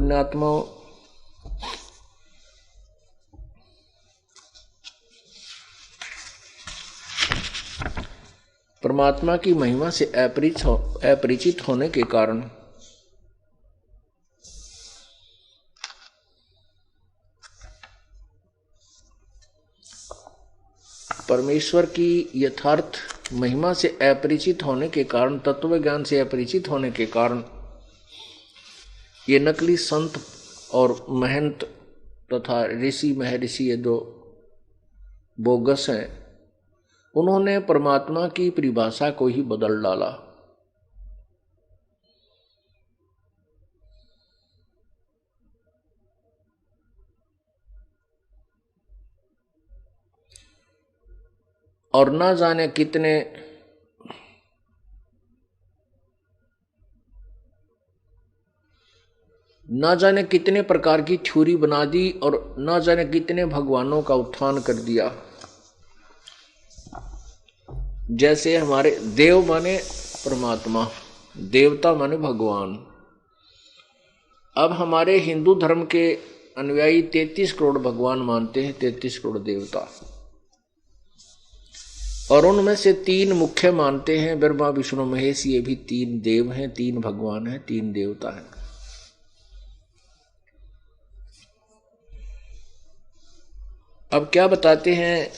पुण्यात्माओं, परमात्मा की महिमा से अपरिचित होने के कारण परमेश्वर की यथार्थ महिमा से अपरिचित होने के कारण, तत्व ज्ञान से अपरिचित होने के कारण ये नकली संत और महंत तथा ऋषि महर्षि, ये जो बोगस हैं, उन्होंने परमात्मा की परिभाषा को ही बदल डाला। और ना जाने कितने प्रकार की थ्योरी बना दी और ना जाने कितने भगवानों का उत्थान कर दिया। जैसे हमारे देव माने परमात्मा, देवता माने भगवान। अब हमारे हिंदू धर्म के अनुयायी 33 करोड़ भगवान मानते हैं, 33 करोड़ देवता, और उनमें से 3 मुख्य मानते हैं, ब्रह्मा विष्णु महेश। ये भी 3 देव हैं, 3 भगवान हैं, 3 देवता हैं। अब क्या बताते हैं,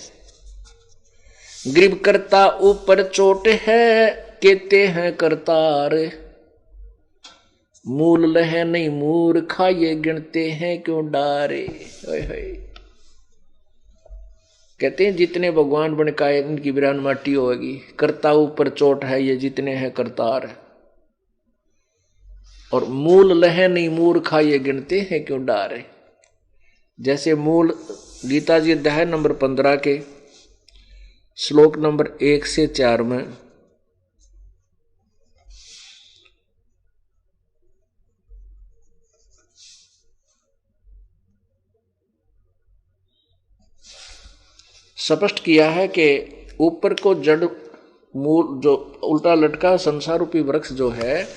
ग्रीब करता ऊपर चोट है, कहते हैं करतार, मूल लह नहीं मूर्खा, ये गिनते हैं क्यों डारे। कहते हैं जितने भगवान बन का इनकी बिरान माटी होगी, करता ऊपर चोट है, ये जितने हैं करतार, और मूल लह नहीं मूर्खा, ये गिनते हैं क्यों डारे। जैसे मूल गीता जी अध्याय नंबर 15 के श्लोक नंबर 1 से 4 में स्पष्ट किया है कि ऊपर को जड़ मूल जो उल्टा लटका संसार रूपी वृक्ष जो है,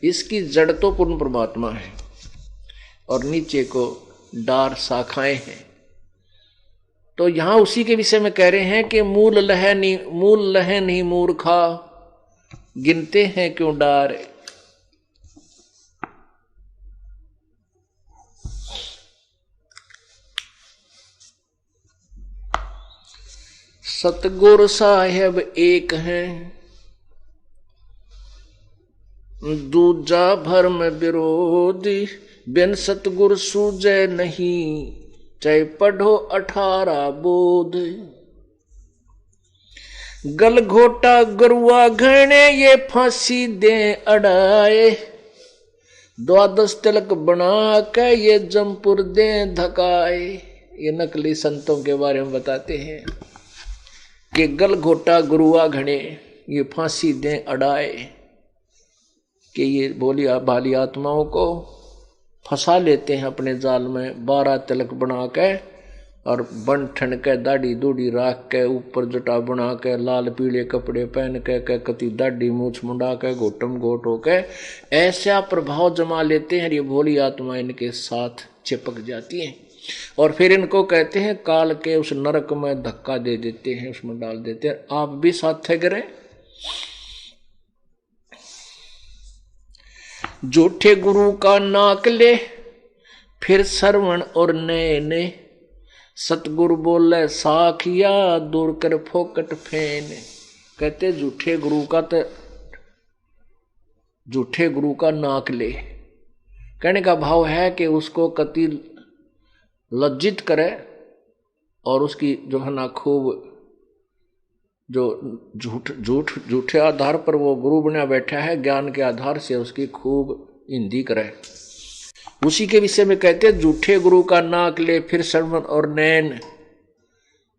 इसकी जड़ तो पूर्ण परमात्मा है और नीचे को डार शाखाएं हैं। तो यहां उसी के विषय में कह रहे हैं कि मूल लह नहीं मूर्खा, गिनते हैं क्यों डार। सतगुरु साहेब एक हैं, दूजा भरम विरोधी, बिन सतगुरु सूझे नहीं, चाहे पढ़ो 18 बोध। गलघोटा गुरुआ घने, ये फांसी दे अड़ाए, 12 तिलक बना के ये जमपुर दे धकाए। ये नकली संतों के बारे में बताते हैं कि गलघोटा गुरुआ घने, ये फांसी दे अड़ाए, कि ये बोलिया बाली आत्माओं को फंसा लेते हैं अपने जाल में, 12 तिलक बना के और बन ठन के दाढ़ी दूढ़ी राख के, ऊपर जटा बना के, लाल पीले कपड़े पहन के कति दाढ़ी मूछ मुंडा के, घोटम घोट होके ऐसा प्रभाव जमा लेते हैं। ये भोली आत्मा इनके साथ चिपक जाती हैं और फिर इनको कहते हैं काल के उस नरक में धक्का दे देते हैं, उसमें डाल देते हैं। आप भी साथ थे गिरे। झूठे गुरु का नाक ले, फिर श्रवण और नयने, सतगुरु बोले साखिया, दूर कर फोकट फेन। कहते झूठे गुरु का नाक ले। कहने का भाव है कि उसको कति लज्जित करे और उसकी जो है ना खूब जो झूठे आधार पर वो गुरु बना बैठा है, ज्ञान के आधार से उसकी खूब हिंदी करे। उसी के विषय में कहते हैं झूठे गुरु का नाक ले, फिर श्रवण और नैन।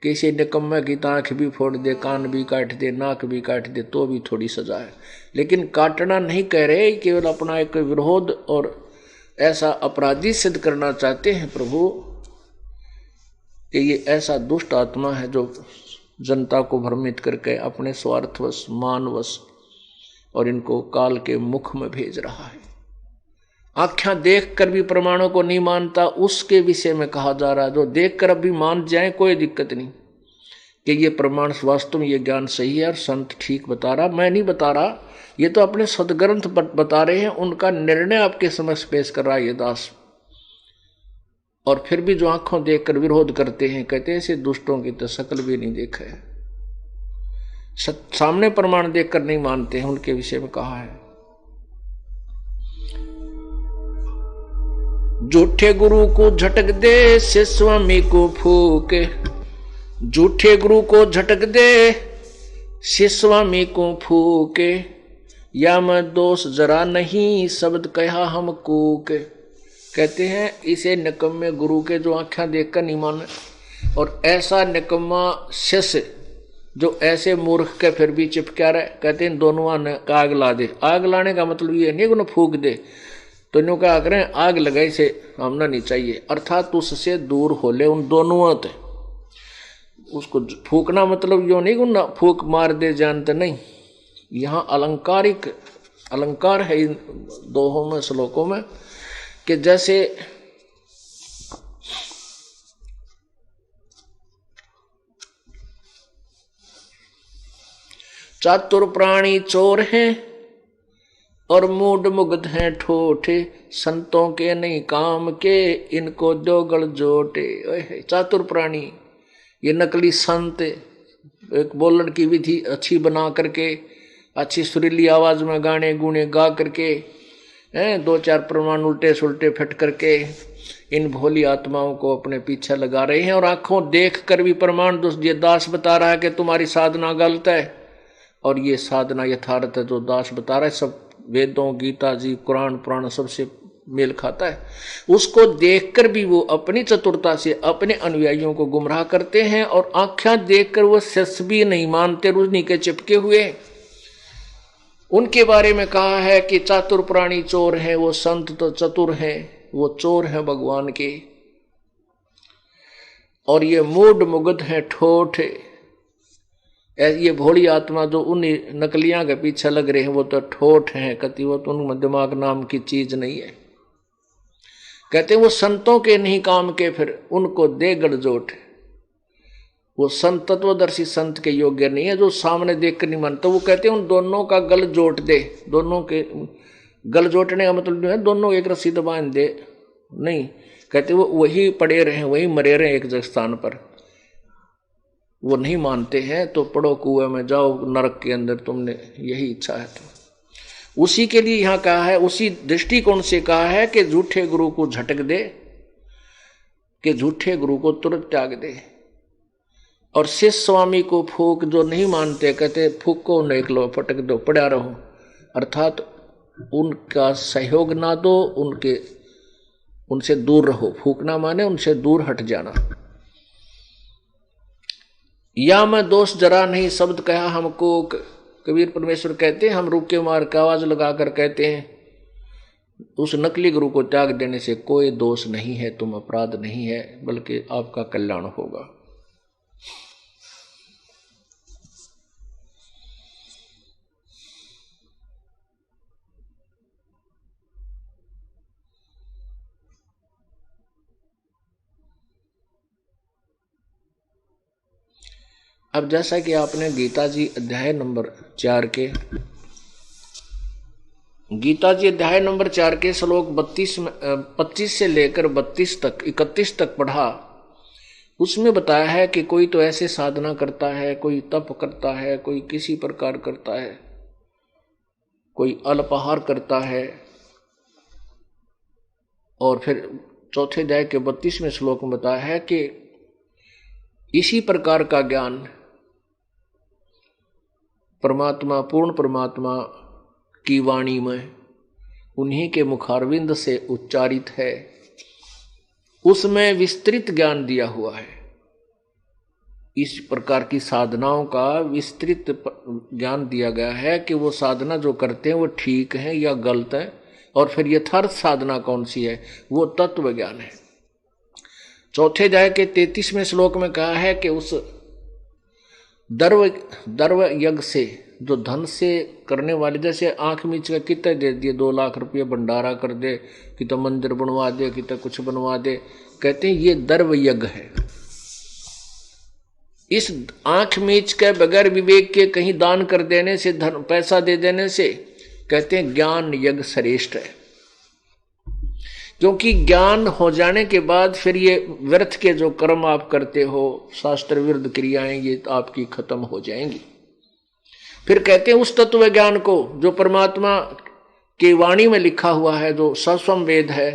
किसी निकम्मे की आंख भी फोड़ दे, कान भी काट दे, नाक भी काट दे, तो भी थोड़ी सजा है। लेकिन काटना नहीं कह रहे, केवल अपना एक विरोध और ऐसा अपराधी सिद्ध करना चाहते हैं प्रभु कि ये ऐसा दुष्ट आत्मा है जो जनता को भ्रमित करके अपने स्वार्थवश मानवश और इनको काल के मुख में भेज रहा है। आँखें देख कर भी प्रमाणों को नहीं मानता, उसके विषय में कहा जा रहा है। जो देख कर अभी मान जाए कोई दिक्कत नहीं कि ये प्रमाण वास्तव में ये ज्ञान सही है और संत ठीक बता रहा, मैं नहीं बता रहा, ये तो अपने सदग्रंथ बता रहे हैं, उनका निर्णय आपके समक्ष पेश कर रहा है ये दास। और फिर भी जो आंखों देखकर विरोध करते हैं, कहते हैं ऐसे दुष्टों की तो शकल भी नहीं देखा है, सामने प्रमाण देखकर नहीं मानते हैं, उनके विषय में कहा है। झूठे गुरु को झटक दे से स्वामी को फूके, झूठे गुरु को झटक दे से स्वामी को फूके, या मैं दोष जरा नहीं शब्द कहा हम कूके। कहते हैं इसे निकम्मे गुरु के जो आंखें देखकर नहीं माने, और ऐसा निकम्मा शिष्य जो ऐसे मूर्ख के फिर भी चिपका रहे, कहते हैं दोनों ने आग ला दे। आग लाने का मतलब ये नहीं उन्हें फूक दे, तो न्यू क्या करें, आग लगाई से हमना नहीं चाहिए, अर्थात उससे दूर हो ले उन दोनों ते। उसको फूकना मतलब यो नहीं कि फूक मार दे जानते नहीं, यहाँ अलंकार है इन दोहों में श्लोकों में, कि जैसे चातुर प्राणी चोर हैं और मूड मुग्ध हैं ठोठे, संतों के नहीं काम के इनको दो गल जोटे। चातुर प्राणी ये नकली संत, एक बोलने की विधि अच्छी बना करके, अच्छी सुरीली आवाज में गाने गुणे गा करके, दो चार प्रमाण उल्टे सुलटे फट करके इन भोली आत्माओं को अपने पीछे लगा रहे हैं। और आंखों देख कर भी प्रमाण ये दास बता रहा है कि तुम्हारी साधना गलत है, और ये साधना यथार्थ है जो दास बता रहा है, सब वेदों गीता जी कुरान पुराण सबसे मेल खाता है। उसको देखकर भी वो अपनी चतुरता से अपने अनुयायियों को गुमराह करते हैं, और आंखें देखकर वो शिष्य भी नहीं मानते, रुजनी के चिपके हुए। उनके बारे में कहा है कि चातुर प्राणी चोर हैं, वो संत तो चतुर हैं, वो चोर हैं भगवान के, और ये मूड मुग्ध हैं ठोठ, ये भोली आत्मा जो उन नकलियां के पीछे लग रहे हैं वो तो ठोठ हैं, कति वो तो उनमें दिमाग नाम की चीज नहीं है। कहते हैं वो संतों के नहीं काम के, फिर उनको दे गड़जोट। वो संत तत्वदर्शी संत के योग्य नहीं है, जो सामने देख कर नहीं मानता। वो कहते हैं उन दोनों का गल जोट दे, दोनों के गल जोटने का मतलब है दोनों एक रस्सी तो बांध दे, नहीं, कहते वो वही पड़े रहे वही मरे रहे एक जगह स्थान पर। वो नहीं मानते हैं तो पड़ो कुएं में जाओ नरक के अंदर, तुमने यही इच्छा है तो। उसी के लिए यहाँ कहा है, उसी दृष्टिकोण से कहा है कि झूठे गुरु को झटक दे, कि झूठे गुरु को तुरंत त्याग दे, और शिष्य स्वामी को फूक, जो नहीं मानते कहते फूक को नेक लो, फटक दो, पड़ा रहो, अर्थात उनका सहयोग ना दो, उनसे दूर रहो। फूकना माने उनसे दूर हट जाना। या मैं दोष जरा नहीं शब्द कहा हमको, कबीर परमेश्वर कहते हैं हम रुके मार के आवाज लगाकर कहते हैं उस नकली गुरु को त्याग देने से कोई दोष नहीं है, तुम अपराध नहीं है, बल्कि आपका कल्याण होगा। अब जैसा कि आपने गीता जी अध्याय नंबर 4 के श्लोक 25 से लेकर 31 तक पढ़ा, उसमें बताया है कि कोई तो ऐसे साधना करता है, कोई तप करता है, कोई किसी प्रकार करता है, कोई अल्पाहार करता है, और फिर चौथे अध्याय के 32वें श्लोक में बताया है कि इसी प्रकार का ज्ञान परमात्मा, पूर्ण परमात्मा की वाणी में उन्हीं के मुखारविंद से उच्चारित है, उसमें विस्तृत ज्ञान दिया हुआ है। इस प्रकार की साधनाओं का विस्तृत ज्ञान दिया गया है कि वो साधना जो करते हैं वो ठीक है या गलत है, और फिर यथार्थ साधना कौन सी है, वो तत्व ज्ञान है। चौथे अध्याय के 33वें श्लोक में कहा है कि उस दर्व यज्ञ से जो धन से करने वाले, जैसे आंख मीच का कितने दे दिए, 2 लाख रुपये भंडारा कर दे, कितना मंदिर बनवा दे, कितना कुछ बनवा दे, कहते हैं ये दर्व यज्ञ है। इस आंख मीच के बगैर विवेक के कहीं दान कर देने से, धन पैसा दे देने से, कहते हैं ज्ञान यज्ञ श्रेष्ठ है। क्योंकि ज्ञान हो जाने के बाद फिर ये व्यर्थ के जो कर्म आप करते हो, शास्त्र विरुद्ध क्रियाएं, ये आपकी खत्म हो जाएंगी। फिर कहते हैं उस तत्व ज्ञान को जो परमात्मा की वाणी में लिखा हुआ है, जो सस्वम वेद है,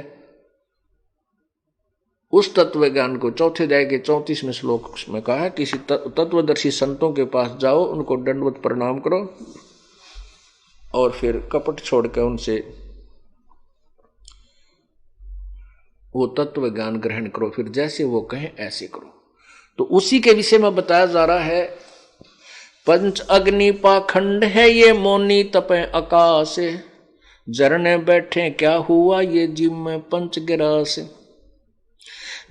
उस तत्व ज्ञान को चौथे अध्याय के 34वें श्लोक में कहा है, किसी तत्वदर्शी संतों के पास जाओ, उनको दंडवत प्रणाम करो और फिर कपट छोड़कर उनसे वो तत्व ज्ञान ग्रहण करो, फिर जैसे वो कहें ऐसे करो। तो उसी के विषय में बताया जा रहा है, पंच अग्नि पाखंड है ये मौनी तपे आकाश, झरने बैठे क्या हुआ ये जीव में पंच गिरास,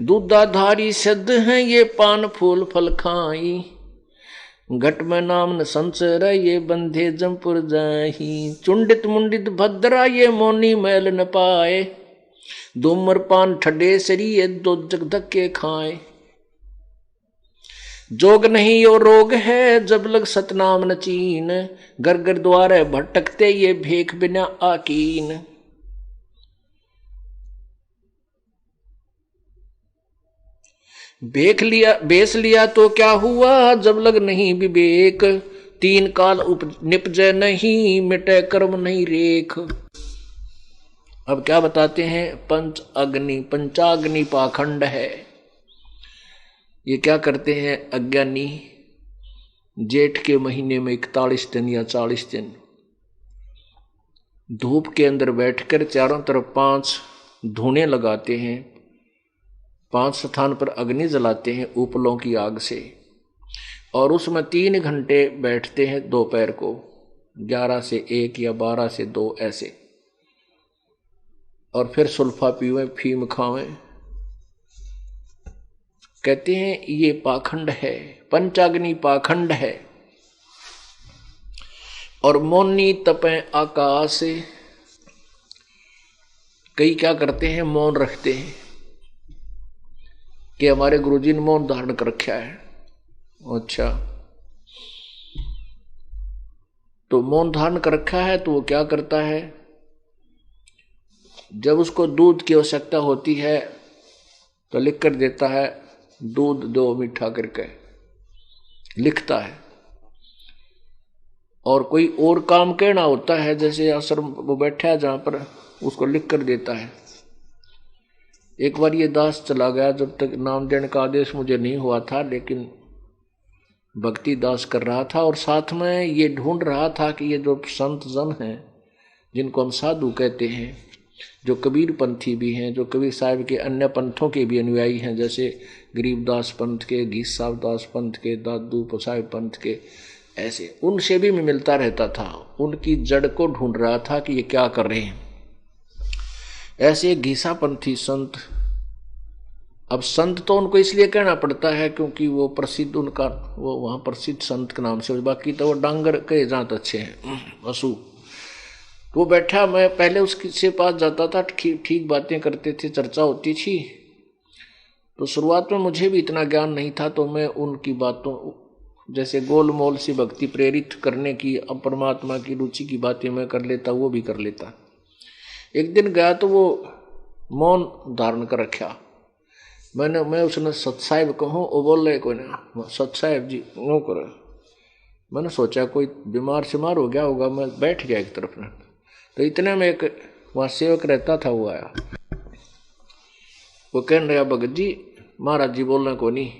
दूधाधारी सिद्ध है ये पान फूल फल खाई, घट में नाम न संचर ये बंधे जमपुर जाही, चुंडित मुंडित भद्रा ये मौनी मैल न पाए, धूम्र पान ठडे सरी ये दो जग धक्के खाए, जोग नहीं यो रोग है जब लग सतनाम न चीन, घर घर द्वारे भटकते ये भेख बिना आकीन, भेख लिया बेस लिया तो क्या हुआ जब लग नहीं विवेक, 3 काल निपजे नहीं मिटे कर्म नहीं रेख। अब क्या बताते हैं, पंचाग्नि पाखंड है। ये क्या करते हैं, अज्ञानी जेठ के महीने में 41 दिन या 40 दिन धूप के अंदर बैठकर चारों तरफ 5 धूने लगाते हैं, 5 स्थान पर अग्नि जलाते हैं उपलों की आग से, और उसमें 3 घंटे बैठते हैं दोपहर को, 11 से 1 या 12 से 2 ऐसे, और फिर सुल्फा पीवें, फीम खावें। कहते हैं ये पाखंड है, पंचाग्नि पाखंड है। और मौनी तपे आकाश, कई क्या करते हैं, मौन रखते हैं कि हमारे गुरुजी ने मौन धारण कर रखा है। अच्छा, तो मौन धारण कर रखा है तो वो क्या करता है, जब उसको दूध की आवश्यकता होती है तो लिख कर देता है, दूध दो मीठा करके लिखता है। और कोई और काम कहना होता है, जैसे आश्रम वो बैठा है जहां पर, उसको लिख कर देता है। एक बार ये दास चला गया, जब तक नाम देने का आदेश मुझे नहीं हुआ था, लेकिन भक्ति दास कर रहा था और साथ में ये ढूंढ रहा था कि ये जो संत जन हैं जिनको हम साधु कहते हैं, जो कबीर पंथी भी हैं, जो कबीर साहिब के अन्य पंथों के भी अनुयायी हैं, जैसे गरीबदास पंथ के, घीस साहब दास पंथ के, दादू साहिब पंथ के, ऐसे उनसे भी मैं मिलता रहता था। उनकी जड़ को ढूंढ रहा था कि ये क्या कर रहे हैं। ऐसे घीसा पंथी संत, अब संत तो उनको इसलिए कहना पड़ता है क्योंकि वो प्रसिद्ध, उनका वो वहाँ प्रसिद्ध संत के नाम से, बाकी तो वो डांगर के जात अच्छे हैं, वसु। वो बैठा, मैं पहले उसके पास जाता था, ठीक बातें करते थे, चर्चा होती थी। तो शुरुआत में मुझे भी इतना ज्ञान नहीं था, तो मैं उनकी बातों, जैसे गोल मोल सी भक्ति प्रेरित करने की, परमात्मा की रुचि की बातें मैं कर लेता, वो भी कर लेता। एक दिन गया तो वो मौन धारण कर रखा। मैं उसने सत साहिब कहूँ, वो बोल रहे कोई ना, सत साहिब जी वो करो। मैंने सोचा कोई बीमार शिमार हो गया होगा, मैं बैठ गया एक तरफ में। तो इतने में एक वहाँ सेवक रहता था, वो आया, वो कहने लगा, भगत जी महाराज जी बोलना को नहीं,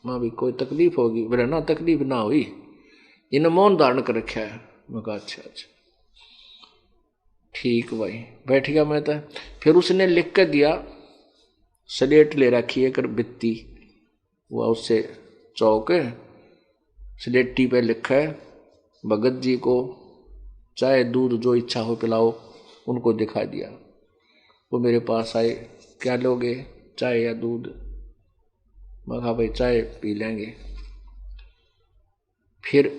माँ भी कोई तकलीफ होगी। बोले ना, तकलीफ ना हुई, इन्हें मौन धारण कर रखा है। मैं कहा अच्छा अच्छा ठीक भाई, बैठ गया मैं तो। फिर उसने लिख कर दिया, स्लेट ले रखी है कर बित्ती, वह उससे चौक स्लेटी पे लिखा है, भगत जी को चाय दूध जो इच्छा हो पिलाओ। उनको दिखा दिया, वो मेरे पास आए, क्या लोगे, चाय या दूध? मैं कहा भाई चाय पी लेंगे। फिर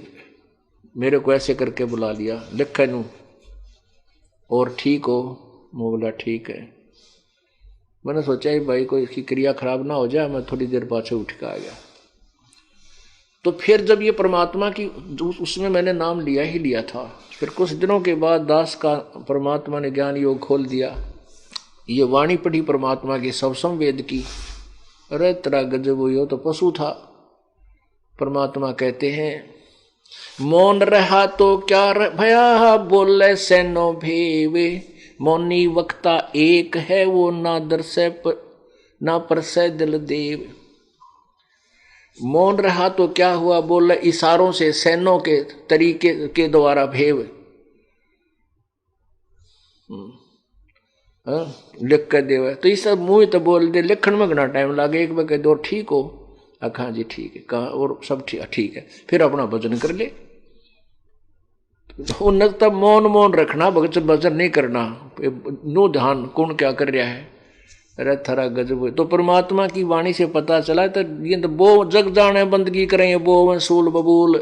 मेरे को ऐसे करके बुला लिया, लिखा नू और ठीक हो? मैं बोला ठीक है। मैंने सोचा ही भाई कोई इसकी क्रिया खराब ना हो जाए, मैं थोड़ी देर पाछे उठ के आ गया। तो फिर जब ये परमात्मा की उसमें मैंने नाम लिया ही लिया था, फिर कुछ दिनों के बाद दास का परमात्मा ने ज्ञान योग खोल दिया, ये वाणी पढ़ी परमात्मा की सबसम वेद की। अरे तेरा गजब हुई हो तो पशु था। परमात्मा कहते हैं मौन रहा तो क्या भया, बोले सैनो भेवे, मौनी वक्ता एक है वो ना दर्शे ना परसे दिल देव। मौन रहा तो क्या हुआ, बोले इशारों से सैनों के तरीके के द्वारा भेव लिख कर देवे। तो ये सब मुंह तो बोल दे, लिखण में घना टाइम लागे। एक बार कह दो ठीक हो, हाँ जी ठीक है, कहा और सब ठीक है, फिर अपना भजन कर ले। उन तब मौन मौन रखना, भजन नहीं करना, नो ध्यान कौन क्या कर रहा है। अरे थरा गजब। तो परमात्मा की वाणी से पता चला तो ये तो बो जग जाने बंदगी करें, बो सूल बबूल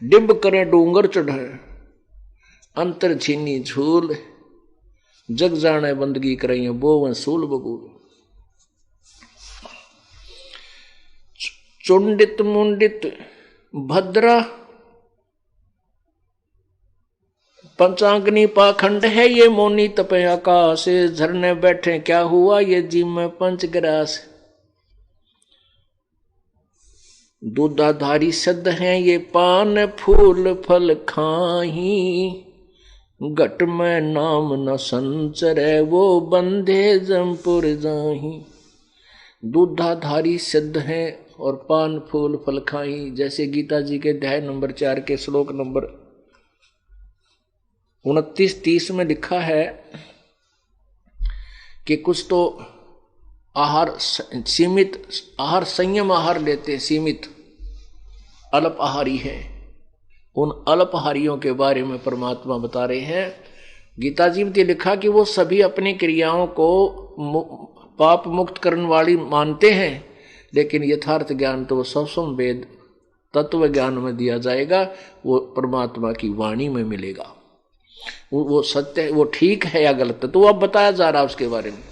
डिब करें डूंगर चढ़े, अंतर छीनी झूल, जग जाने बंदगी करें बो सूल बबूल। चुंडित मुंडित भद्रा पंचाग्नि पाखंड है ये, मोनी तपे आकाश, झरने बैठे क्या हुआ ये जी में पंचग्रास। दूधाधारी सद हैं ये पान फूल फल खाही, घट में नाम न संचरे वो बंधे जमपुर जाही। दूधाधारी सिद्ध हैं और पान फूल फल खाई, जैसे गीता जी के अध्याय नंबर 4 के श्लोक नंबर 29-30 में लिखा है कि कुछ तो आहार सीमित आहार संयम आहार लेते, सीमित अल्प आहारी है। उन अल्प आहारियों के बारे में परमात्मा बता रहे हैं। गीता जी में लिखा कि वो सभी अपनी क्रियाओं को पाप मुक्त करने वाली मानते हैं, लेकिन यथार्थ ज्ञान तो वो सबसम वेद तत्व ज्ञान में दिया जाएगा, वो परमात्मा की वाणी में मिलेगा। वो सत्य है, वो ठीक है या गलत है, तो अब बताया जा रहा है उसके बारे में।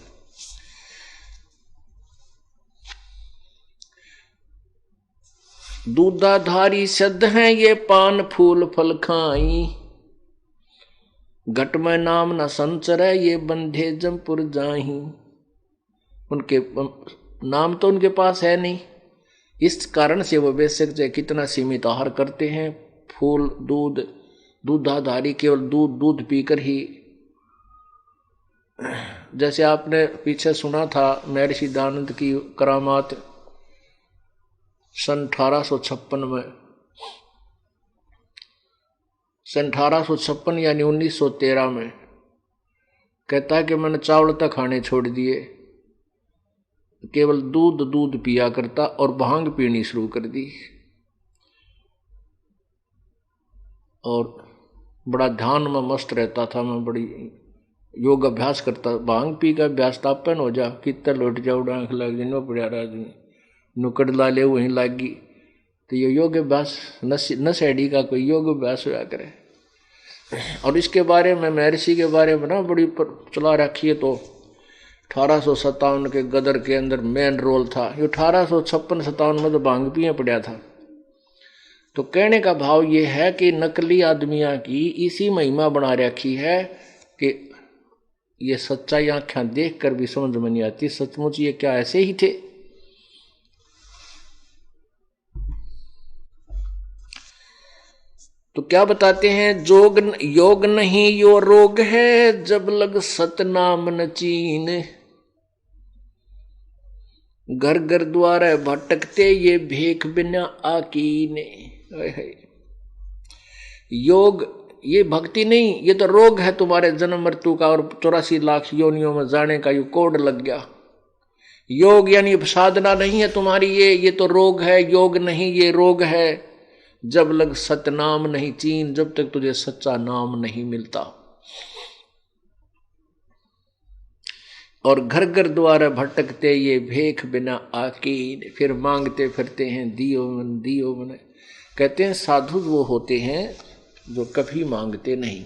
दूधाधारी सिद्ध हैं ये पान फूल फल खाई, घट में नाम न संचरे ये बंधे जमपुर जाही। उनके नाम तो उनके पास है नहीं, इस कारण से वो बेशक से कितना सीमित आहार करते हैं। फूल दूध, दूधाधारी केवल दूध पीकर ही, जैसे आपने पीछे सुना था महर्षि दयानंद की करामात सन 1856 में, सन 1856 यानी 1913 में कहता है कि मैंने चावल तक खाने छोड़ दिए, केवल दूध पिया करता और भांग पीनी शुरू कर दी, और बड़ा ध्यान में मस्त रहता था। मैं बड़ी योग अभ्यास करता, भांग पी का अभ्यास तापन हो जा, कितना लौट जाओ आंख लग जिनो पड़ा राजनी नुकड़ ला ले वहीं लागी। तो ये योग अभ्यास नशेड़ी का कोई योग अभ्यास होया करे। और इसके बारे में महर्षि के बारे में ना बड़ी चला रखी है। तो 1857 के गदर के अंदर मेन रोल था, ये 1856-57 में तो भांग पिए पड़ा था। तो कहने का भाव ये है कि नकली आदमिया की इसी महिमा बना रखी है कि ये सच्चाई आंखें देख कर भी समझ में नहीं आती, सचमुच ये क्या ऐसे ही थे। तो क्या बताते हैं, योग नहीं यो रोग है, जब लग सतनाम न चीन, घर घर द्वारा भटकते ये भेख बिना आकीने। योग ये भक्ति नहीं, ये तो रोग है तुम्हारे जन्म मृत्यु का, और 84 लाख योनियों में जाने का ये कोड लग गया। योग यानी साधना नहीं है तुम्हारी, ये तो रोग है। योग नहीं ये रोग है, जब लग सतनाम नहीं चीन, जब तक तुझे सच्चा नाम नहीं मिलता। और घर घर द्वारा भटकते ये भेख बिना आकीन, फिर मांगते फिरते हैं दियो मन दियो मन। कहते हैं साधु वो होते हैं जो कभी मांगते नहीं।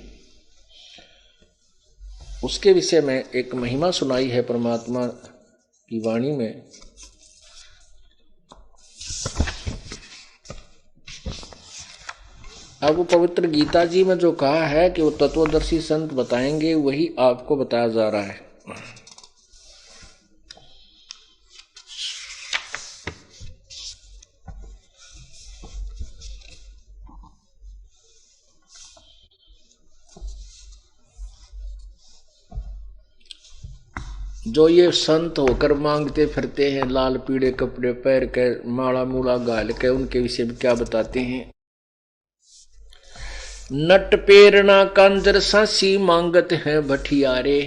उसके विषय में एक महिमा सुनाई है परमात्मा की वाणी में। अब वो पवित्र गीता जी में जो कहा है कि वो तत्वदर्शी संत बताएंगे, वही आपको बताया जा रहा है। जो ये संत होकर मांगते फिरते हैं, लाल पीले कपड़े पहन के, माला मूला गाल के, उनके विषय में क्या बताते हैं। नट पेरना कांजर सासी मांगत हैं भठियारे,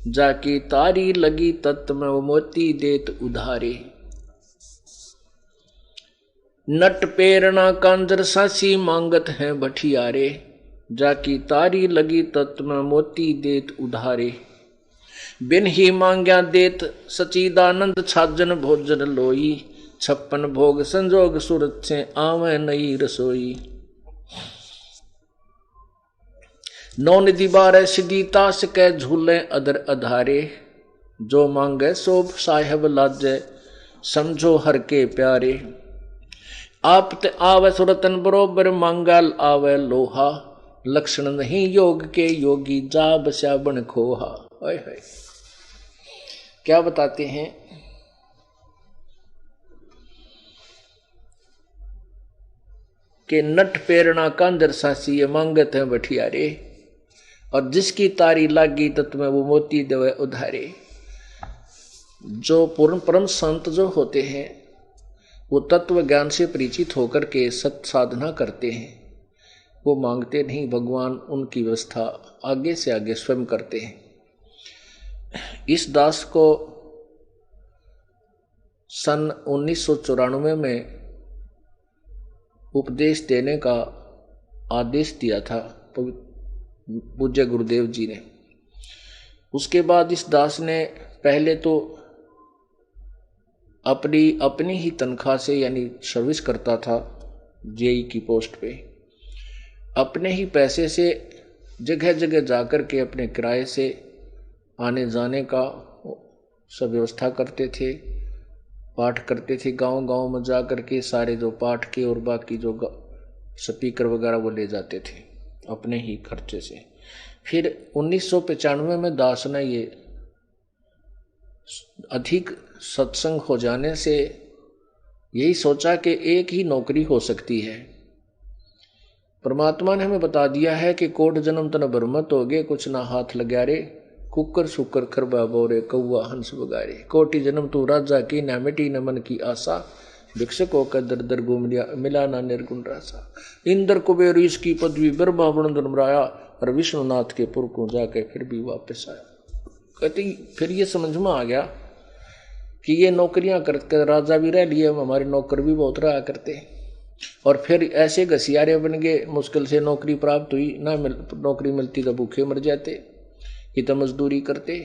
जाकी तारी लगी तत्त में वो मोती देत उधारे। नट पेरना कांजर सासी मांगत हैं भठियारे, जाकी तारी लगी तत्त में मोती देत उधारे। बिन ही मांग्या देत सचिदानंद छाजन भोजन लोई, 56 भोग संजोग सुरत से आवे नई रसोई। नौ निधि 12 सिद्धि तास के झूले अदर अधारे, जो मांगे सोभ साहेब लाजे समझो हर के प्यारे। आपत आवे सुरतन बरोबर मांगल आवे लोहा, लक्षण नहीं योग के योगी जा बस्या बन खोहा। ओए होए, क्या बताते हैं कि नट पेरना कांदर सासी ये मांगत है बठियारे, और जिसकी तारी लागी तत्व में वो मोती देवे उधारे। जो पूर्ण परम संत जो होते हैं वो तत्व ज्ञान से परिचित होकर के सत साधना करते हैं, वो मांगते नहीं, भगवान उनकी व्यवस्था आगे से आगे स्वयं करते हैं। इस दास को सन 1994 में उपदेश देने का आदेश दिया था पूज्य गुरुदेव जी ने। उसके बाद इस दास ने पहले तो अपनी ही तनख्वाह से, यानी सर्विस करता था जेई की पोस्ट पे, अपने ही पैसे से जगह जगह जाकर के अपने किराए से आने जाने का सब व्यवस्था करते थे, पाठ करते थे। गांव गांव में जा कर के सारे जो पाठ के और बाकी जो स्पीकर वगैरह वो ले जाते थे अपने ही खर्चे से। फिर 1995 में दास ने ये अधिक सत्संग हो जाने से यही सोचा कि एक ही नौकरी हो सकती है। परमात्मा ने हमें बता दिया है कि कोट जन्म तन भरमत हो गए, कुछ ना हाथ लगा रे, कुकर सुकर खरबा बोरे, कौआ हंस बगारे। कोटि जन्म तू राजा की, न मिटी न मन की आशा, भिक्षक होकर दर दर घूम लिया, मिला ना निर्गुण रासा। इंद्र कुबेर इसकी पदवी ब्रह्मा बनराया, और विष्णुनाथ के पुर को जाके फिर भी वापस आया। कहती फिर ये समझ में आ गया कि ये नौकरियां करके राजा भी रह लिए, हमारे नौकर भी बहुत रहा करते। और फिर ऐसे घसियारे बन गए, मुश्किल से नौकरी प्राप्त हुई, नौकरी मिलती तो भूखे मर जाते, ये तो मजदूरी करते।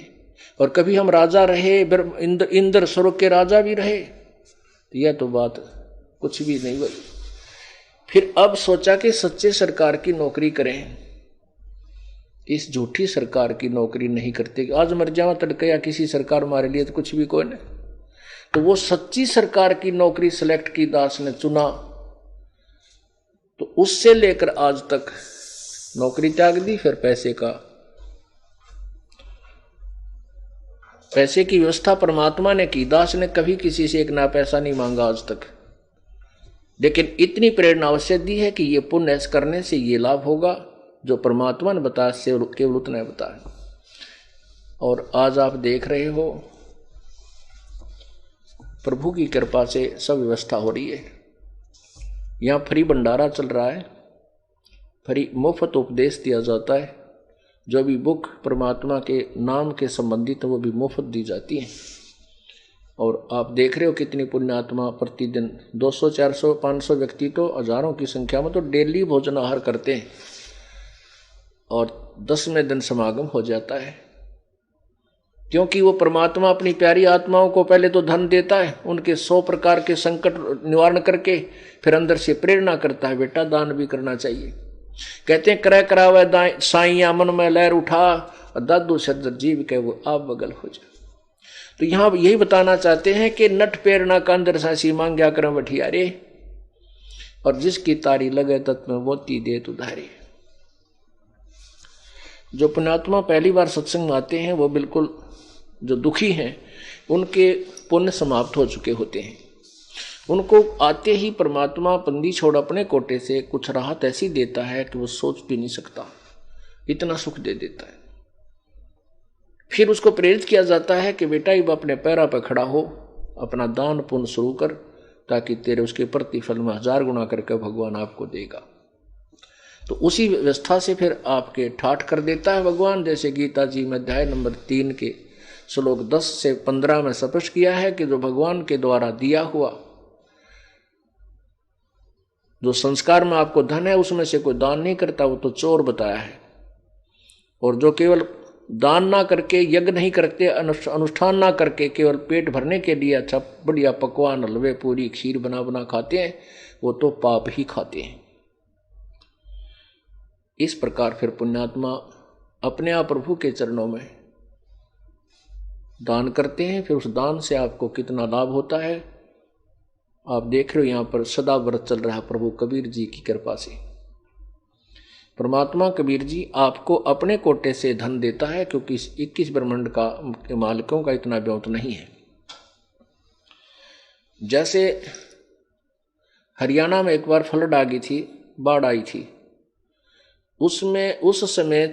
और कभी हम राजा रहे, इंद्र स्वर्ग के राजा भी रहे, तो यह तो बात कुछ भी नहीं हुई। फिर अब सोचा कि सच्चे सरकार की नौकरी करें, इस झूठी सरकार की नौकरी नहीं करते। आज मर जावा तड़के या किसी सरकार मारे लिए तो कुछ भी कोई नहीं। तो वो सच्ची सरकार की नौकरी सिलेक्ट की दास ने चुना, तो उससे लेकर आज तक नौकरी त्याग दी। फिर पैसे की व्यवस्था परमात्मा ने की, दास ने कभी किसी से एक ना पैसा नहीं मांगा आज तक। लेकिन इतनी प्रेरणा अवश्य दी है कि ये पुण्य करने से ये लाभ होगा, जो परमात्मा ने बताया से केवल उतना बताया। और आज आप देख रहे हो प्रभु की कृपा से सब व्यवस्था हो रही है। यहाँ फ्री भंडारा चल रहा है, फ्री मुफ्त उपदेश दिया जाता है। जो भी बुक परमात्मा के नाम के संबंधित है वो भी मुफ्त दी जाती है। और आप देख रहे हो कितनी पुण्यात्मा प्रतिदिन 200, 400, 500 व्यक्ति तो हजारों की संख्या में तो डेली भोजन आहार करते हैं, और 10वें दिन समागम हो जाता है। क्योंकि वो परमात्मा अपनी प्यारी आत्माओं को पहले तो धन देता है, उनके 100 प्रकार के संकट निवारण करके फिर अंदर से प्रेरणा करता है, बेटा दान भी करना चाहिए। कहते हैं क्रय करावे साइया मन में लहर उठा, दादू सज्जर जीव के वो आप बगल हो जाए। तो यहां यही बताना चाहते हैं कि नट प्रेरणा का अंदर सासी मांग्या कर बठियारे, और जिसकी तारी लगे तत् में मोती दे उधारे। जो पुण्यात्मा पहली बार सत्संग में आते हैं वो बिल्कुल जो दुखी हैं उनके पुण्य समाप्त हो चुके होते हैं। उनको आते ही परमात्मा बंदी छोड़ अपने कोटे से कुछ राहत ऐसी देता है कि वो सोच भी नहीं सकता, इतना सुख दे देता है। फिर उसको प्रेरित किया जाता है कि बेटा अब अपने पैरों पर खड़ा हो, अपना दान पुण्य शुरू कर, ताकि तेरे उसके प्रतिफल में 1000 गुना करके भगवान आपको देगा। तो उसी व्यवस्था से फिर आपके ठाठ कर देता है भगवान। जैसे गीता जी में अध्याय नंबर 3 के श्लोक 10 से 15 में स्पष्ट किया है कि जो भगवान के द्वारा दिया हुआ जो संस्कार में आपको धन है उसमें से कोई दान नहीं करता, वो तो चोर बताया है। और जो केवल दान ना करके, यज्ञ नहीं करते, अनुष्ठान ना करके केवल पेट भरने के लिए अच्छा बढ़िया पकवान हलवे पूरी खीर बना बना खाते हैं, वो तो पाप ही खाते हैं। इस प्रकार फिर पुण्यात्मा अपने आप प्रभु के चरणों में दान करते हैं। फिर उस दान से आपको कितना लाभ होता है आप देख रहे हो। यहां पर सदा व्रत चल रहा है प्रभु कबीर जी की कृपा से। परमात्मा कबीर जी आपको अपने कोटे से धन देता है, क्योंकि इस 21 ब्रह्मांड का के मालिकों का इतना व्योत नहीं है। जैसे हरियाणा में एक बार फ्लड आ गई थी, बाढ़ आई थी, उसमें उस समय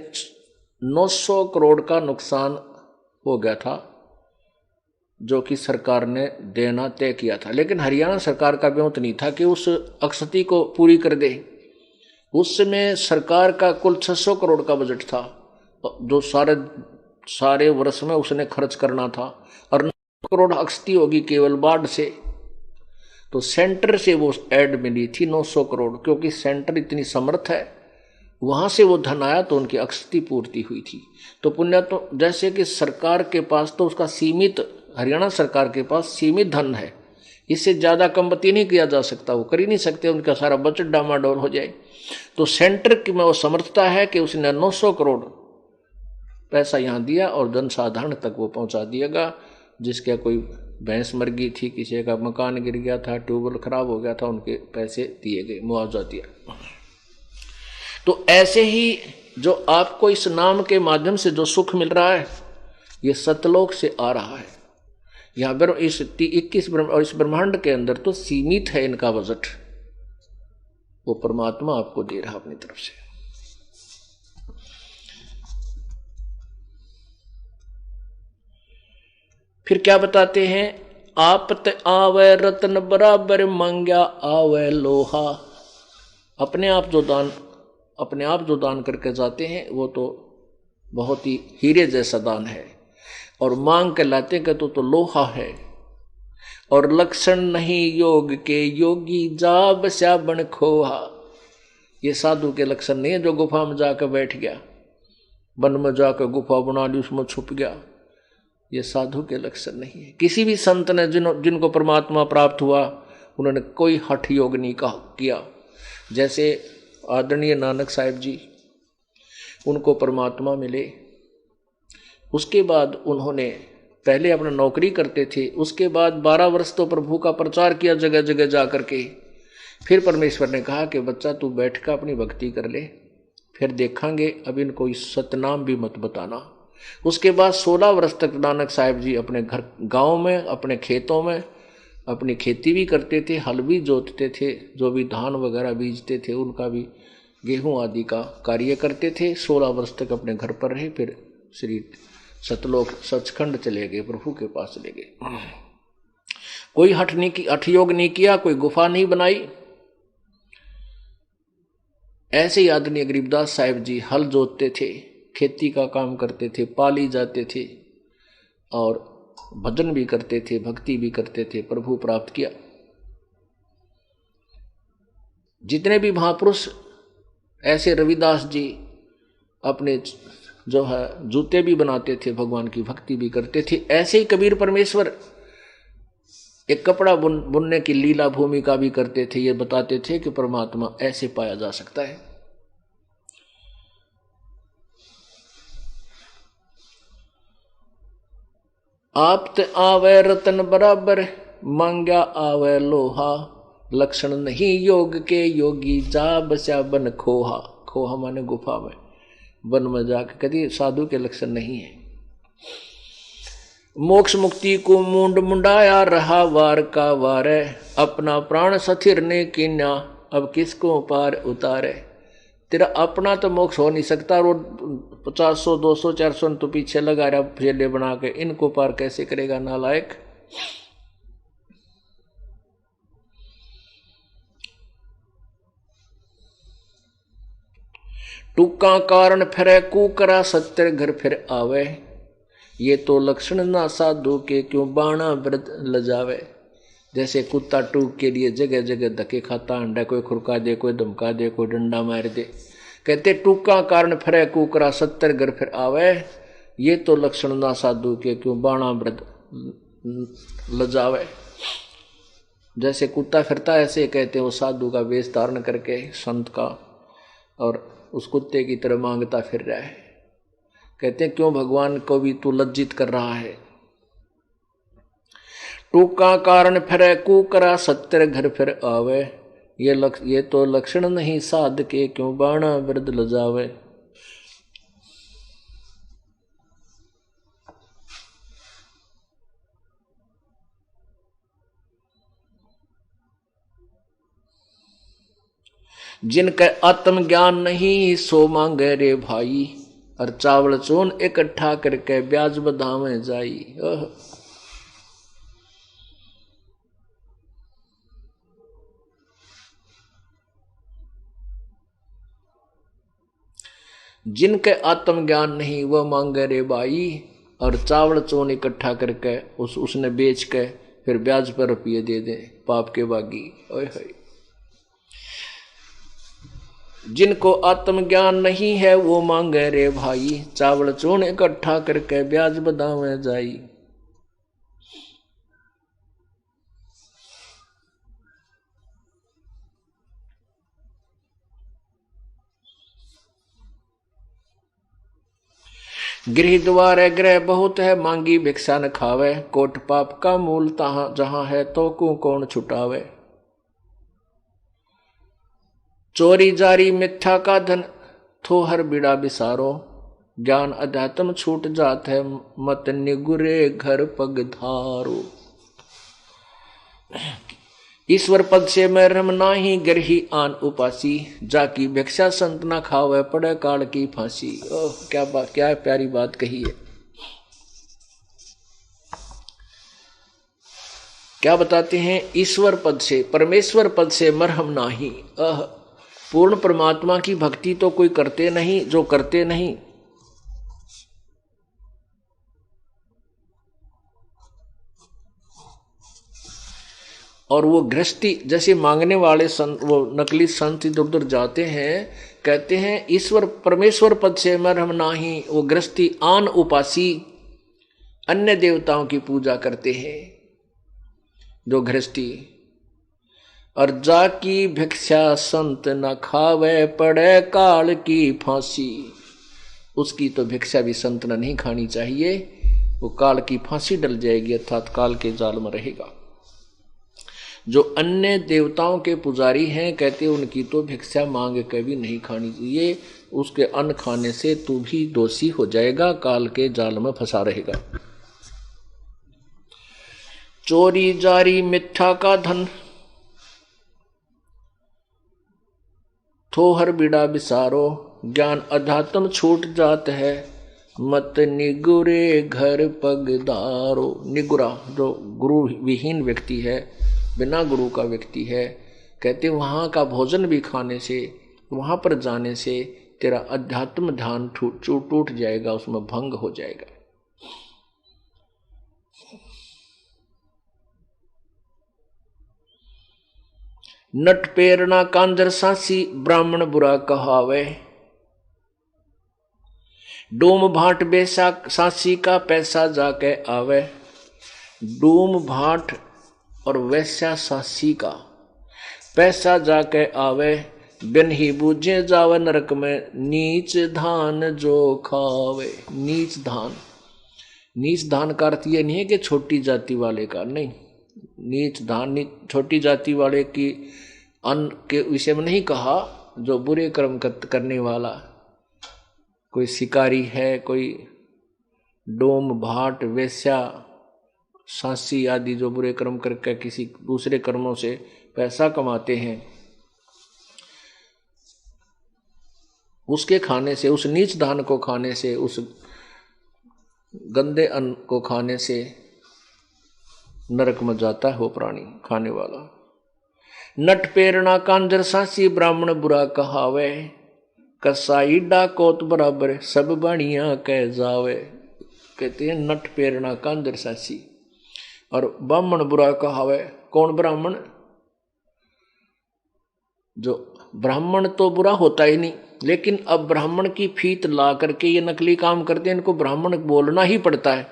900 करोड़ का नुकसान हो गया था, जो कि सरकार ने देना तय किया था। लेकिन हरियाणा सरकार का व्योत नहीं था कि उस अक्षति को पूरी कर दे। उस समय सरकार का कुल 600 करोड़ का बजट था, जो सारे वर्ष में उसने खर्च करना था, और 900 करोड़ अक्षति होगी केवल बाढ़ से। तो सेंटर से वो ऐड मिली थी 900 करोड़, क्योंकि सेंटर इतनी समर्थ है, वहां से वो धन आया तो उनकी अक्षति पूर्ति हुई थी। तो पुण्य तो जैसे कि सरकार के पास तो उसका सीमित, हरियाणा सरकार के पास सीमित धन है, इससे ज्यादा कमबत्ती नहीं किया जा सकता, वो कर ही नहीं सकते, उनका सारा बजट डामाडोल हो जाए। तो सेंटर की में वो समर्थता है कि उसने 900 करोड़ पैसा यहां दिया और जनसाधारण तक वो पहुंचा दिएगा। जिसका कोई भैंस मर गई थी, किसी का मकान गिर गया था, ट्यूबवेल खराब हो गया था, उनके पैसे दिए गए, मुआवजा दिया। तो ऐसे ही जो आपको इस नाम के माध्यम से जो सुख मिल रहा है, ये सतलोक से आ रहा है। यहां पर इस 21 और इस ब्रह्मांड के अंदर तो सीमित है इनका बजट, वो परमात्मा आपको दे रहा अपनी तरफ से। फिर क्या बताते हैं, आपत आवे रत्न बराबर मांग्या आवे लोहा। अपने आप जो दान करके जाते हैं वो तो बहुत ही हीरे जैसा दान है, और मांग के लाते के तो लोहा है। और लक्षण नहीं योग के योगी जा बस्या बन खोहा। ये साधु के लक्षण नहीं है जो गुफा में जाकर बैठ गया, वन में जाकर गुफा बना ली, उसमें छुप गया। ये साधु के लक्षण नहीं है। किसी भी संत ने जिनको परमात्मा प्राप्त हुआ, उन्होंने कोई हठ योग नहीं किया। जैसे आदरणीय नानक साहिब जी, उनको परमात्मा मिले, उसके बाद उन्होंने पहले अपना नौकरी करते थे, उसके बाद 12 वर्ष तो प्रभु का प्रचार किया जगह जगह जा करके। फिर परमेश्वर ने कहा कि बच्चा तू बैठ कर अपनी भक्ति कर ले, फिर देखेंगे, अब इनको इस सतनाम भी मत बताना। उसके बाद 16 वर्ष तक नानक साहिब जी अपने घर गांव में, अपने खेतों में अपनी खेती भी करते थे, हल भी जोतते थे, जो भी धान वगैरह बीजते थे उनका भी, गेहूं आदि का कार्य करते थे। 16 वर्ष तक अपने घर पर रहे, फिर श्री सतलोक सचखंड चले गए, प्रभु के पास चले गए। कोई हठ योग नहीं किया, कोई गुफा नहीं बनाई। ऐसे ही आदरणीय गरीबदास साहिब जी हल जोतते थे, खेती का काम करते थे, पाली जाते थे, और भजन भी करते थे, भक्ति भी करते थे, प्रभु प्राप्त किया। जितने भी महापुरुष, ऐसे रविदास जी अपने जो है जूते भी बनाते थे, भगवान की भक्ति भी करते थे। ऐसे ही कबीर परमेश्वर एक कपड़ा बुनने की लीला भूमिका भी करते थे। ये बताते थे कि परमात्मा ऐसे पाया जा सकता है। आप ते आवे रतन बराबर, मांग्या आवे लोहा, लक्षण नहीं योग के योगी, जा बसा बन खोहा। खोहा माने गुफा में, वन में जाके, कभी साधु के लक्षण नहीं है। मोक्ष मुक्ति को मुंड मुंडाया, रहा वार का वार, अपना प्राण सथिर ने कीन्या, अब किसको पार उतारे। तेरा अपना तो मोक्ष हो नहीं सकता, और 50, 200, 400 तो पीछे लगा रहा फेले बना के, इनको पार कैसे करेगा नालायक। टूका कारण फिरे कुकरा, सत्तर घर फिर आवे, ये तो लक्षण ना साधु के, क्यों बाणा व्रत लजावे। जैसे कुत्ता टूक के लिए जगह जगह धक्के खाता, अंडा कोई खुरका दे, कोई धमका दे, कोई डंडा मार दे। कहते टूका कारण फिरे कुकरा, 70 घर फिर आवे, ये तो लक्षण ना साधु के, क्यों बाणा व्रत लजावे। जैसे कुत्ता फिरता है, ऐसे कहते हैं वो साधु का वेश धारण करके संत का, और उस कुत्ते की तरह मांगता फिर रहा है। कहते हैं क्यों भगवान को भी तू लज्जित कर रहा है। टूका कारण फिरे कुकरा, 70 घर फिर आवे, ये तो लक्षण नहीं साध के, क्यों बाणा व्रत लजावे। जिनका आत्म ज्ञान नहीं, सो मांगे रे भाई, और चावल चून इकट्ठा करके ब्याज बधावे जाई। जिनके आत्म ज्ञान नहीं, वह मांगे रे भाई, और चावल चून इकट्ठा करके उसने बेच के फिर ब्याज पर रुपये दे दे, पाप के बागी। ओए होए। जिनको आत्मज्ञान नहीं है, वो मांगे रे भाई, चावल चून इकट्ठा करके ब्याज बधावे जाई। गृह द्वार ग्रह बहुत है, मांगी भिक्षा न खावे, कोट पाप का मूल तहां जहां है, तो को कौन छुटावे। चोरी जारी मिथ्या का धन, थो हर बिड़ा बिसारो, ज्ञान अध्यात्म छूट जात है, मत निगुरे घर पग धारो। ईश्वर पद से मैं रम नाही, गरही आन उपासी, जाकी भिक्षा संत ना खावे, पड़े काल की फांसी। ओह क्या प्यारी बात कही है। क्या बताते हैं, ईश्वर पद से, परमेश्वर पद से मरहम नाही। पूर्ण परमात्मा की भक्ति तो कोई करते नहीं, जो करते नहीं और वो गृहस्थी जैसे मांगने वाले संत, वो नकली संत इधर उधर जाते हैं, कहते हैं ईश्वर परमेश्वर पद से मरहम नाही, वो गृहस्थी आन उपासी, अन्य देवताओं की पूजा करते हैं जो गृहस्थी। और जाकी भिक्षा संत न खावे, पड़े काल की फांसी। उसकी तो भिक्षा भी संत ने नहीं खानी चाहिए, वो काल की फांसी डल जाएगी, अर्थात काल के जाल में रहेगा। जो अन्य देवताओं के पुजारी हैं, कहते हैं उनकी तो भिक्षा मांग के भी नहीं खानी चाहिए, उसके अन्न खाने से तू भी दोषी हो जाएगा, काल के जाल में फंसा रहेगा। चोरी जारी मिथ्या का धन, थो हर बिड़ा बिसारो, ज्ञान अध्यात्म छूट जात है, मत निगुरे घर पगदारो। निगुरा जो गुरु विहीन व्यक्ति है, बिना गुरु का व्यक्ति है, कहते वहाँ का भोजन भी खाने से, वहाँ पर जाने से तेरा अध्यात्म ध्यान टूट जाएगा, उसमें भंग हो जाएगा। नट पेरना कांजर सांसी, ब्राह्मण बुरा कहावे, डूम भाट बेसा सासी का पैसा जाके आवे। डूम भाट और वैसा सासी का पैसा जाके आवे। बिन ही बूझे जावे नरक में नीच धान जो खावे। नीच धान, नीच धान का अर्थ ये नहीं है कि छोटी जाति वाले का, नहीं। नीच धान छोटी जाति वाले की अन्न के विषय में नहीं कहा, जो बुरे कर्म करने वाला, कोई शिकारी है, कोई डोम भाट वेश्या सांसी आदि जो बुरे कर्म करके किसी दूसरे कर्मों से पैसा कमाते हैं, उसके खाने से, उस नीच धान को खाने से, उस गंदे अन्न को खाने से नरक में जाता है वो प्राणी खाने वाला। नट पेरना कांजर सासी ब्राह्मण बुरा कहावे। कसाई डाकोत बराबर सब बढ़िया कह जावे। कहते हैं नट पेरना कांजर सासी और ब्राह्मण बुरा कहावे। कौन ब्राह्मण? जो ब्राह्मण तो बुरा होता ही नहीं, लेकिन अब ब्राह्मण की फीत ला करके ये नकली काम करते हैं, इनको ब्राह्मण बोलना ही पड़ता है।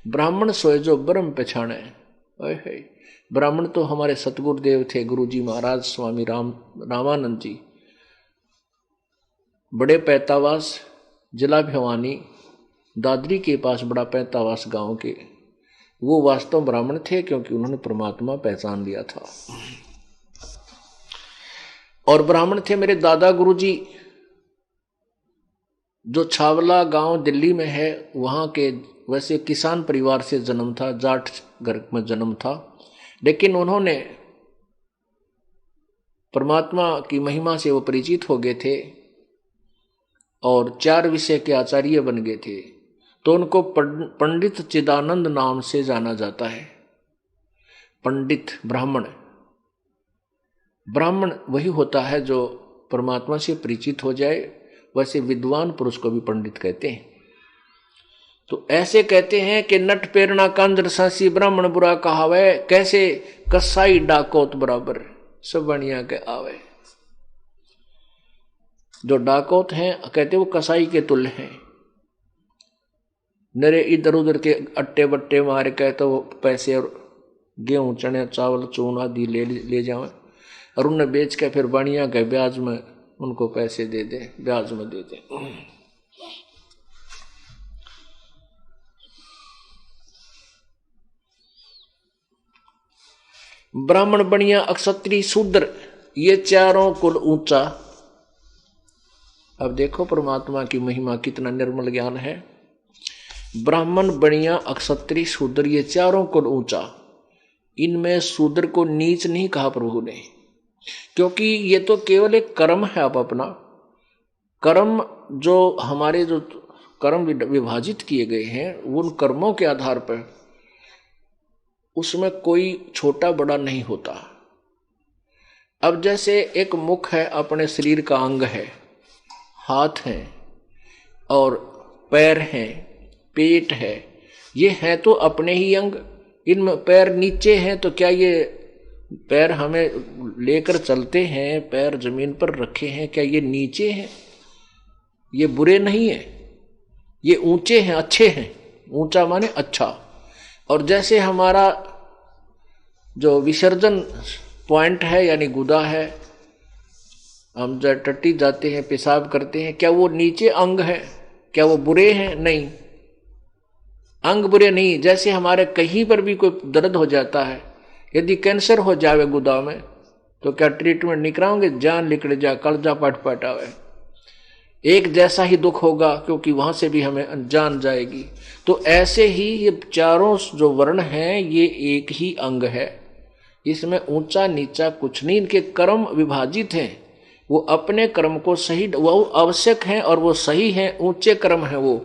ब्राह्मण सोए जो ब्रह्म पहचाने। ब्राह्मण तो हमारे सतगुरुदेव थे, गुरुजी महाराज स्वामी रामानंद जी, बड़े पैतावास, जिला भिवानी, दादरी के पास बड़ा पैतावास गांव के, वो वास्तव ब्राह्मण थे, क्योंकि उन्होंने परमात्मा पहचान लिया था। और ब्राह्मण थे मेरे दादा गुरुजी, जो छावला गांव दिल्ली में है, वहां के वैसे किसान परिवार से जन्म था, जाट घर में जन्म था, लेकिन उन्होंने परमात्मा की महिमा से वो परिचित हो गए थे और 4 विषय के आचार्य बन गए थे, तो उनको पंडित चिदानंद नाम से जाना जाता है। पंडित ब्राह्मण, ब्राह्मण वही होता है जो परमात्मा से परिचित हो जाए, वैसे विद्वान पुरुष को भी पंडित कहते हैं। तो ऐसे कहते हैं कि नट पेरना कांजर सासी ब्राह्मण बुरा कहावे। कैसे? कसाई डाकोत बराबर सब बढ़िया के आवे। जो डाकोत हैं कहते वो कसाई के तुल्य हैं। नरे इधर उधर के अट्टे बट्टे मार के तो पैसे और गेहूं चने चावल चून आदि ले जावे और उन्हें बेच के फिर बढ़िया के ब्याज में उनको पैसे दे दे, ब्याज में दे दे। ब्राह्मण बनिया अक्षत्री शूद्र, ये चारों कुल ऊंचा। अब देखो परमात्मा की महिमा, कितना निर्मल ज्ञान है। ब्राह्मण बनिया अक्षत्री शूद्र, ये चारों कुल ऊंचा। इनमें शूद्र को नीच नहीं कहा प्रभु ने, क्योंकि ये तो केवल एक कर्म है। आप अपना कर्म, जो हमारे जो कर्म विभाजित किए गए हैं, उन कर्मों के आधार पर उसमें कोई छोटा बड़ा नहीं होता। अब जैसे एक मुख है, अपने शरीर का अंग है, हाथ हैं और पैर हैं, पेट है, ये हैं तो अपने ही अंग। इनमें पैर नीचे हैं तो क्या ये पैर हमें लेकर चलते हैं, पैर जमीन पर रखे हैं, क्या ये नीचे हैं? ये बुरे नहीं है, ये ऊंचे हैं, अच्छे हैं। ऊंचा माने अच्छा। और जैसे हमारा जो विसर्जन पॉइंट है यानी गुदा है, हम जब टट्टी जाते हैं, पेशाब करते हैं, क्या वो नीचे अंग है? क्या वो बुरे हैं? नहीं, अंग बुरे नहीं। जैसे हमारे कहीं पर भी कोई दर्द हो जाता है, यदि कैंसर हो जावे गुदा में, तो क्या ट्रीटमेंट नहीं कराओगे? जान निकल जा, कलजा पट पट आवे, एक जैसा ही दुख होगा, क्योंकि वहां से भी हमें जान जाएगी। तो ऐसे ही ये चारों जो वर्ण हैं, ये एक ही अंग है, इसमें ऊंचा नीचा कुछ नहीं। इनके कर्म विभाजित हैं, वो अपने कर्म को सही, वो आवश्यक हैं और वो सही हैं, ऊंचे कर्म हैं वो।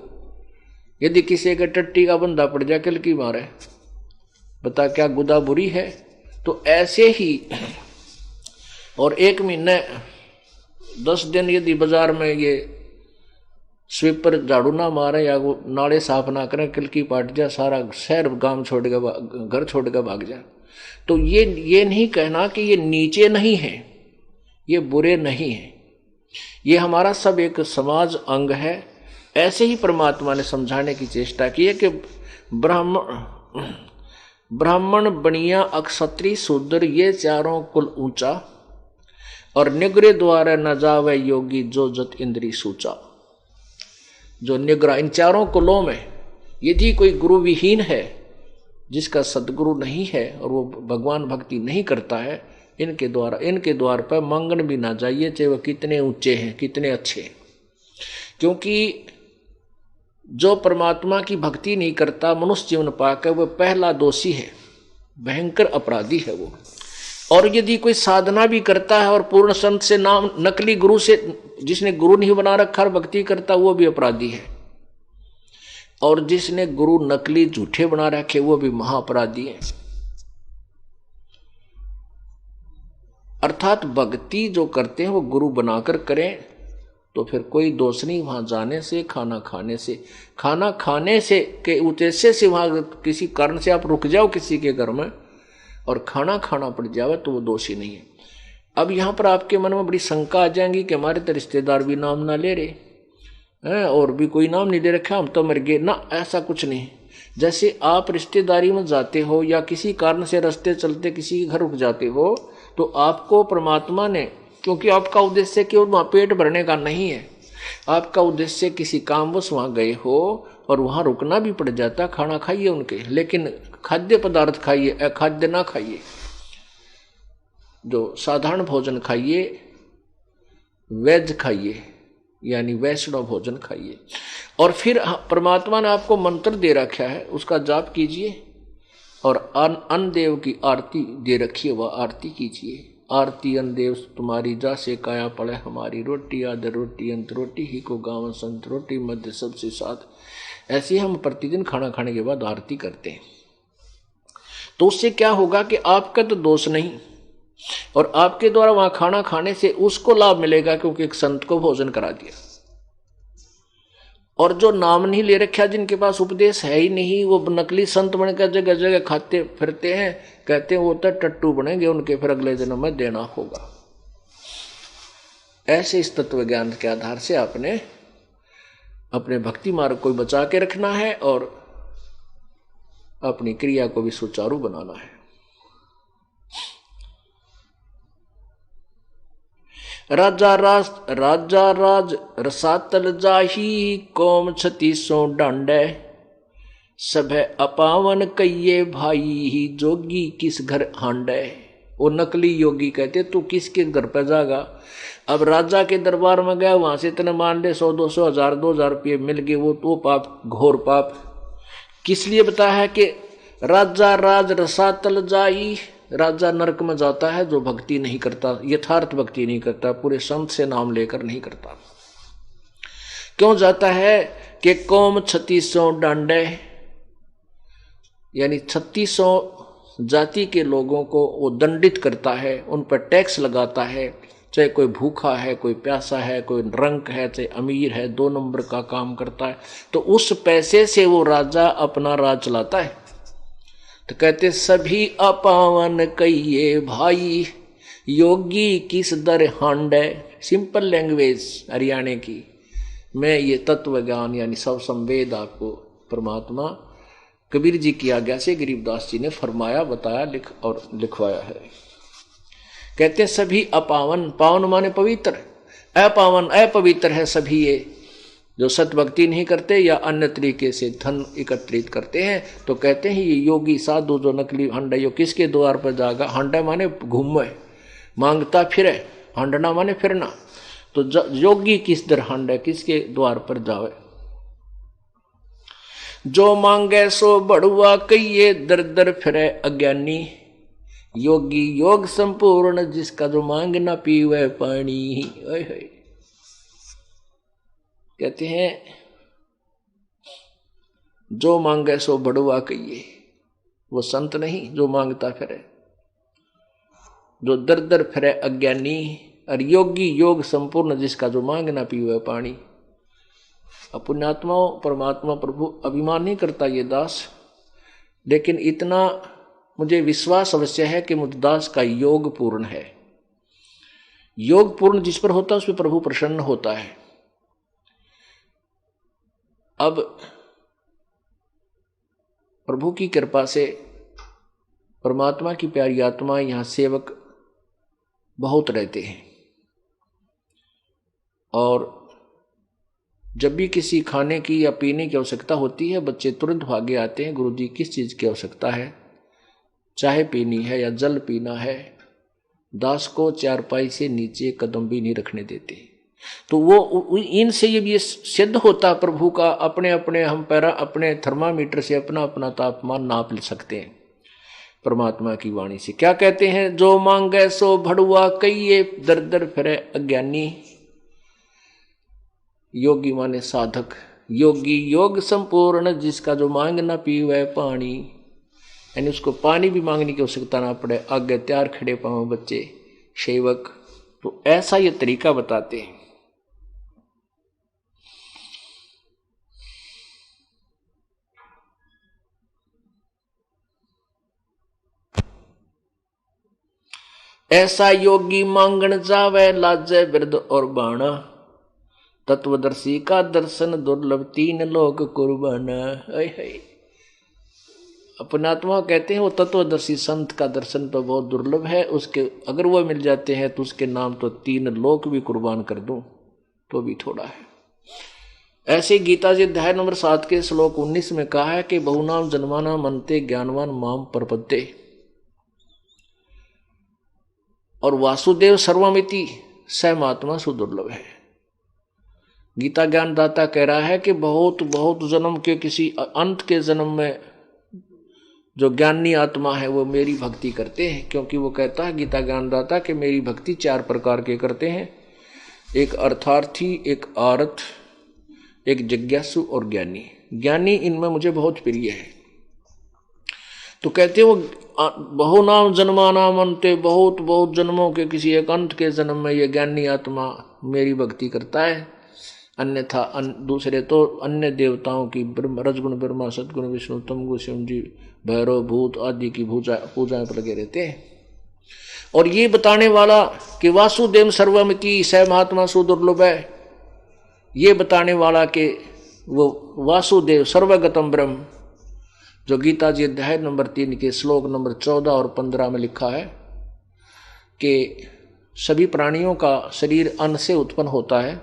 यदि किसी के टट्टी का बंदा पड़ जाए किल की मारे, बता क्या गुदा बुरी है? तो ऐसे ही। और 1 महीने 10 दिन यदि बाजार में ये स्वीपर झाड़ू ना मारे या वो नाले साफ ना करें, किलकी पाट जाए, सारा शहर गांव छोड़ के घर छोड़ के भाग जाए। तो ये नहीं कहना कि ये नीचे नहीं है, ये बुरे नहीं है। ये हमारा सब एक समाज अंग है। ऐसे ही परमात्मा ने समझाने की चेष्टा की है कि ब्राह्मण बनिया अक्षत्री शूद्र ये चारों कुल ऊंचा, और निग्रह द्वारा न जावे योगी जो जत इंद्री सूचा। जो निग्रह इन चारों कुलों में यदि कोई गुरु विहीन है, जिसका सदगुरु नहीं है और वो भगवान भक्ति नहीं करता है, इनके द्वार पर मंगन भी ना जाइए, चाहे वह कितने ऊंचे हैं कितने अच्छे हैं। क्योंकि जो परमात्मा की भक्ति नहीं करता मनुष्य जीवन पाकर वह पहला दोषी है, भयंकर अपराधी है वो। और यदि कोई साधना भी करता है और पूर्ण संत से नाम नकली गुरु से, जिसने गुरु नहीं बना रखा और भक्ति करता, वो भी अपराधी है। और जिसने गुरु नकली झूठे बना रखे वो भी महाअपराधी है। अर्थात भक्ति जो करते हैं वो गुरु बनाकर करें तो फिर कोई दोष नहीं। वहां जाने से, खाना खाने से के उद्देश्य से वहां किसी कारण से आप रुक जाओ किसी के घर में और खाना खाना पड़ जावे तो वो दोषी नहीं है। अब यहाँ पर आपके मन में बड़ी शंका आ जाएंगी कि हमारे तो रिश्तेदार भी नाम ना ले रहे हैं और भी कोई नाम नहीं ले रखा, हम तो मर गए ना। ऐसा कुछ नहीं। जैसे आप रिश्तेदारी में जाते हो या किसी कारण से रास्ते चलते किसी के घर रुक जाते हो तो आपको परमात्मा ने, क्योंकि आपका उद्देश्य केवल वहाँ पेट भरने का नहीं है, आपका उद्देश्य किसी कामवश वहाँ गए हो और वहाँ रुकना भी पड़ जाता, खाना खाइए उनके, लेकिन खाद्य पदार्थ खाइए, अखाद्य ना खाइए। जो साधारण भोजन खाइए, वेज खाइए, यानी वैष्णव भोजन खाइए। और फिर परमात्मा ने आपको मंत्र दे रखा है, उसका जाप कीजिए और अन्न देव की आरती दे रखी है, वह आरती कीजिए। आरती अन्न देव तुम्हारी जा से काया पड़े हमारी, रोटी आदर रोटी अंत रोटी ही को गावन संत, रोटी मध्य सबसे साथ। ऐसे हम प्रतिदिन खाना खाने के बाद आरती करते हैं। तो उससे क्या होगा कि आपका तो दोष नहीं और आपके द्वारा वहां खाना खाने से उसको लाभ मिलेगा, क्योंकि एक संत को भोजन करा दिया। और जो नाम नहीं ले रखा, जिनके पास उपदेश है ही नहीं, वो नकली संत बनकर जगह जगह खाते फिरते हैं, कहते हैं वो तो टट्टू बनेंगे, उनके फिर अगले जन्म में देना होगा। ऐसे इस तत्व ज्ञान के आधार से आपने अपने भक्ति मार्ग को बचा के रखना है और अपनी क्रिया को भी सुचारू बनाना है। राजा राज रसातल जाही, कौम छतीसों डांडे, सब अपावन कहिए भाई ही, जोगी किस घर हांडे। वो नकली योगी कहते तू किसके घर पर जागा। अब राजा के दरबार में गया, वहां से इतने मान ले 100 200 1000 2000 रुपये मिल गए, वो तो पाप, घोर पाप। किस लिए बताया है कि राजा राज रसातल जाई, राजा नरक में जाता है जो भक्ति नहीं करता, यथार्थ भक्ति नहीं करता, पूरे संत से नाम लेकर नहीं करता। क्यों जाता है कि कौम 3600 डांडे, यानी 3600 जाति के लोगों को वो दंडित करता है, उन पर टैक्स लगाता है। चाहे कोई भूखा है, कोई प्यासा है, कोई रंक है, चाहे अमीर है, 2 नंबर का काम करता है, तो उस पैसे से वो राजा अपना राज चलाता है। तो कहते सभी अपावन कहिए भाई, योगी किस दर हांडे। सिंपल लैंग्वेज हरियाणे की, मैं ये तत्व ज्ञान यानी सब संवेद आपको परमात्मा कबीर जी की आज्ञा से गरीबदास जी ने फरमाया, बताया, लिखवाया है। कहते हैं सभी अपावन, पावन माने पवित्र, अपावन अपवित्र है सभी ये जो सतभक्ति नहीं करते या अन्य तरीके से धन एकत्रित करते हैं। तो कहते हैं ये योगी साधु जो नकली हंडा, यो किसके द्वार पर जाएगा। हंडा माने घूमे, मांगता फिरे, हंडना माने फिरना। तो योगी किस दर हंडा, किसके द्वार पर जावे। जो मांगे सो बड़ुआ कहिए, दर दर फिरे अज्ञानी, योगी योग संपूर्ण जिसका जो मांग ना पीवे पानी। कहते हैं जो मांगे सो बड़ुआ कहिए, वो संत नहीं जो मांगता फिरे, जो दर दर फिरे अज्ञानी, और योगी योग संपूर्ण जिसका जो मांग ना पीवे पानी। पुण्यात्माओं परमात्मा प्रभु अभिमान नहीं करता ये दास, लेकिन इतना मुझे विश्वास अवश्य है कि मुझ दास का योग पूर्ण है। योग पूर्ण जिस पर होता है उस पर प्रभु प्रसन्न होता है। अब प्रभु की कृपा से परमात्मा की प्यारी आत्मा यहाँ सेवक बहुत रहते हैं, और जब भी किसी खाने की या पीने की आवश्यकता होती है बच्चे तुरंत भागे आते हैं, गुरुजी किस चीज़ की आवश्यकता है, चाय पीनी है या जल पीना है। दास को चारपाई से नीचे कदम भी नहीं रखने देते। तो वो इनसे ये भी सिद्ध होता प्रभु का, अपने अपने हम पैरा अपने थर्मामीटर से अपना अपना तापमान नाप ले सकते हैं परमात्मा की वाणी से। क्या कहते हैं, जो मांगे सो भड़ुआ कहिए, दर दर फिरे अज्ञानी। योगी माने साधक, योगी योग संपूर्ण, जिसका जो मांग ना पीवे पानी, यानी उसको पानी भी मांगने की आवश्यकता ना पड़े, आगे तैयार खड़े पाओ बच्चे सेवक। तो ऐसा ये तरीका बताते हैं। ऐसा योगी मांगण जावे, लाजे वृद्ध और बाणा, तत्वदर्शी का दर्शन दुर्लभ, तीन लोक कुर्बाना। अपने आत्मा कहते हैं वो तत्वदर्शी संत का दर्शन तो बहुत दुर्लभ है, उसके अगर वो मिल जाते हैं तो उसके नाम तो तीन लोक भी कुर्बान कर दूं तो भी थोड़ा है। ऐसे गीता जी अध्याय नंबर 7 के श्लोक 19 में कहा है कि बहुनाम जन्माना मनते ज्ञानवान माम प्रपद्ये, और वासुदेव सर्वमिति स महात्मा सुदुर्लभ है। गीता ज्ञानदाता कह रहा है कि बहुत बहुत जन्म के किसी अंत के जन्म में जो ज्ञानी आत्मा है वो मेरी भक्ति करते हैं, क्योंकि वो कहता है गीता ज्ञानदाता कि मेरी भक्ति 4 प्रकार के करते हैं, एक अर्थार्थी, एक आर्थ, एक जिज्ञासु और ज्ञानी। ज्ञानी इनमें मुझे बहुत प्रिय है। तो कहते वो बहुनाम जन्मानाम अंते, बहुत बहुत जन्मों के किसी एक अंत के जन्म में ये ज्ञानी आत्मा मेरी भक्ति करता है, अन्यथा दूसरे तो अन्य देवताओं की रजगुण ब्रह्मा, सदगुण विष्णु, तमगुण शिव जी, भैरव भूत आदि की पूजा पर लगे रहते हैं। और ये बताने वाला कि वासुदेव सर्वमिति स महात्मा सुदुर्लभ है, ये बताने वाला कि वो वासुदेव सर्वगतम ब्रह्म, जो गीता जी अध्याय नंबर 3 के श्लोक नंबर 14 और 15 में लिखा है कि सभी प्राणियों का शरीर अन्न से उत्पन्न होता है,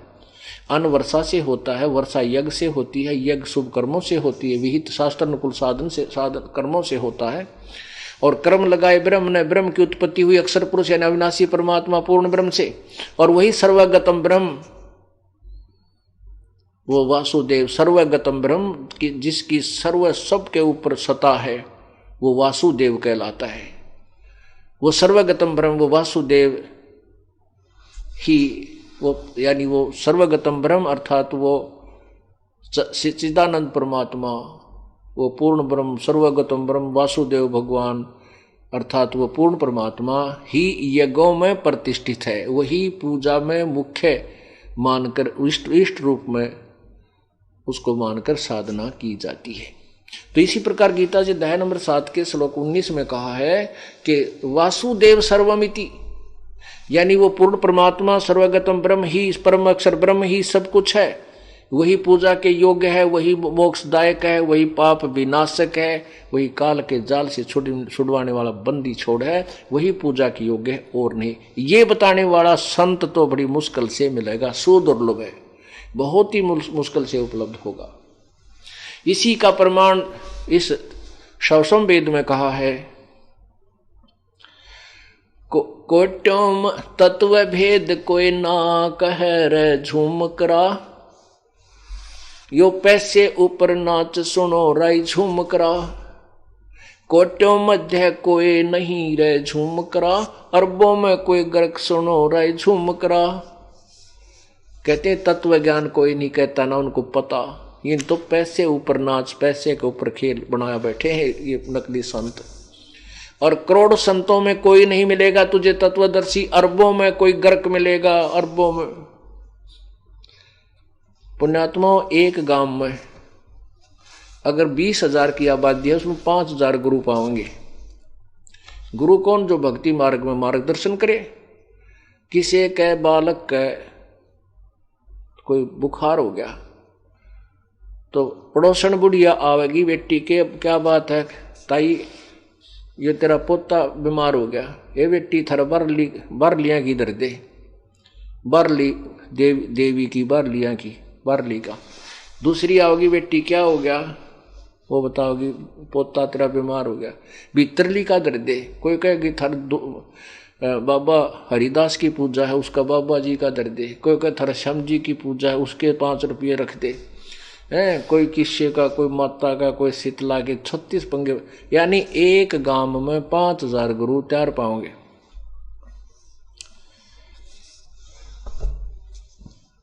अन्न वर्षा से होता है, वर्षा यज्ञ से होती है, यज्ञ शुभ कर्मों से होती है, विहित शास्त्र अनुकूल साधन कर्मों से होता है, और कर्म लगाए ब्रह्म ने, ब्रह्म की उत्पत्ति हुई अक्षर पुरुष यानी अविनाशी परमात्मा पूर्ण ब्रह्म से, और वही सर्वगतम ब्रह्म वो वासुदेव सर्वगतम ब्रह्म की जिसकी सर्व सब के ऊपर सत्ता है वो वासुदेव कहलाता है। वो सर्वगतम ब्रह्म वो वासुदेव ही वो यानी वो सर्वगतम ब्रह्म अर्थात वो चिदानंद परमात्मा, वो पूर्ण ब्रह्म सर्वगतम ब्रह्म वासुदेव भगवान अर्थात वो पूर्ण परमात्मा ही यज्ञों में प्रतिष्ठित है, वही पूजा में मुख्य मानकर इष्ट रूप में उसको मानकर साधना की जाती है। तो इसी प्रकार गीता जी अध्याय नंबर 7 के श्लोक 19 में कहा है कि वासुदेव सर्वमिति यानी वो पूर्ण परमात्मा सर्वगतम ब्रह्म ही, परम अक्षर ब्रह्म ही सब कुछ है, वही पूजा के योग्य है, वही मोक्षदायक है, वही पाप विनाशक है, वही काल के जाल से छुड़वाने वाला बंदी छोड़ है, वही पूजा के योग्य है और नहीं। ये बताने वाला संत तो बड़ी मुश्किल से मिलेगा, सुदुर्लभ है, बहुत ही मुश्किल से उपलब्ध होगा। इसी का प्रमाण इस शवसम वेद में कहा है, कोट्योम तत्व भेद कोई ना कह रे झूम करा, यो पैसे ऊपर नाच सुनो राई झूम करा, कोट्यों मध्य कोई नहीं रे झूम करा, अरबों में कोई गर्क सुनो राई झूम करा। कहते तत्व ज्ञान कोई नहीं कहता ना उनको पता, ये तो पैसे ऊपर नाच, पैसे के ऊपर खेल बनाया बैठे हैं ये नकली संत। और करोड़ संतों में कोई नहीं मिलेगा तुझे तत्वदर्शी, अरबों में कोई गर्क मिलेगा, अरबों में। पुण्यात्माओं एक गांव में अगर 20,000 की आबादी है उसमें 5,000 गुरु पाओगे। गुरु कौन? जो भक्ति मार्ग में मार्गदर्शन करे। किसी के बालक के कोई बुखार हो गया तो पड़ोसन बुढ़िया आवेगी बेटी के, अब क्या बात है ताई, ये तेरा पोता बीमार हो गया, ये बेटी थर बारलियाँ की दर दे, बारली देवी की बारलियाँ की, बारली का। दूसरी आओगी बेटी, क्या हो गया, वो बताओगी पोता तेरा बीमार हो गया, भीतरली का दर दे। कोई कहेगी थर बाबा हरिदास की पूजा है, उसका बाबा जी का दर दे। कोई कहे थर श्याम जी की पूजा है, उसके 5 रुपये रख दे। कोई किस्से का, कोई माता का, कोई शीतला के 36 पंगे, यानी एक गांव में 5000 गुरु तैयार पाओगे।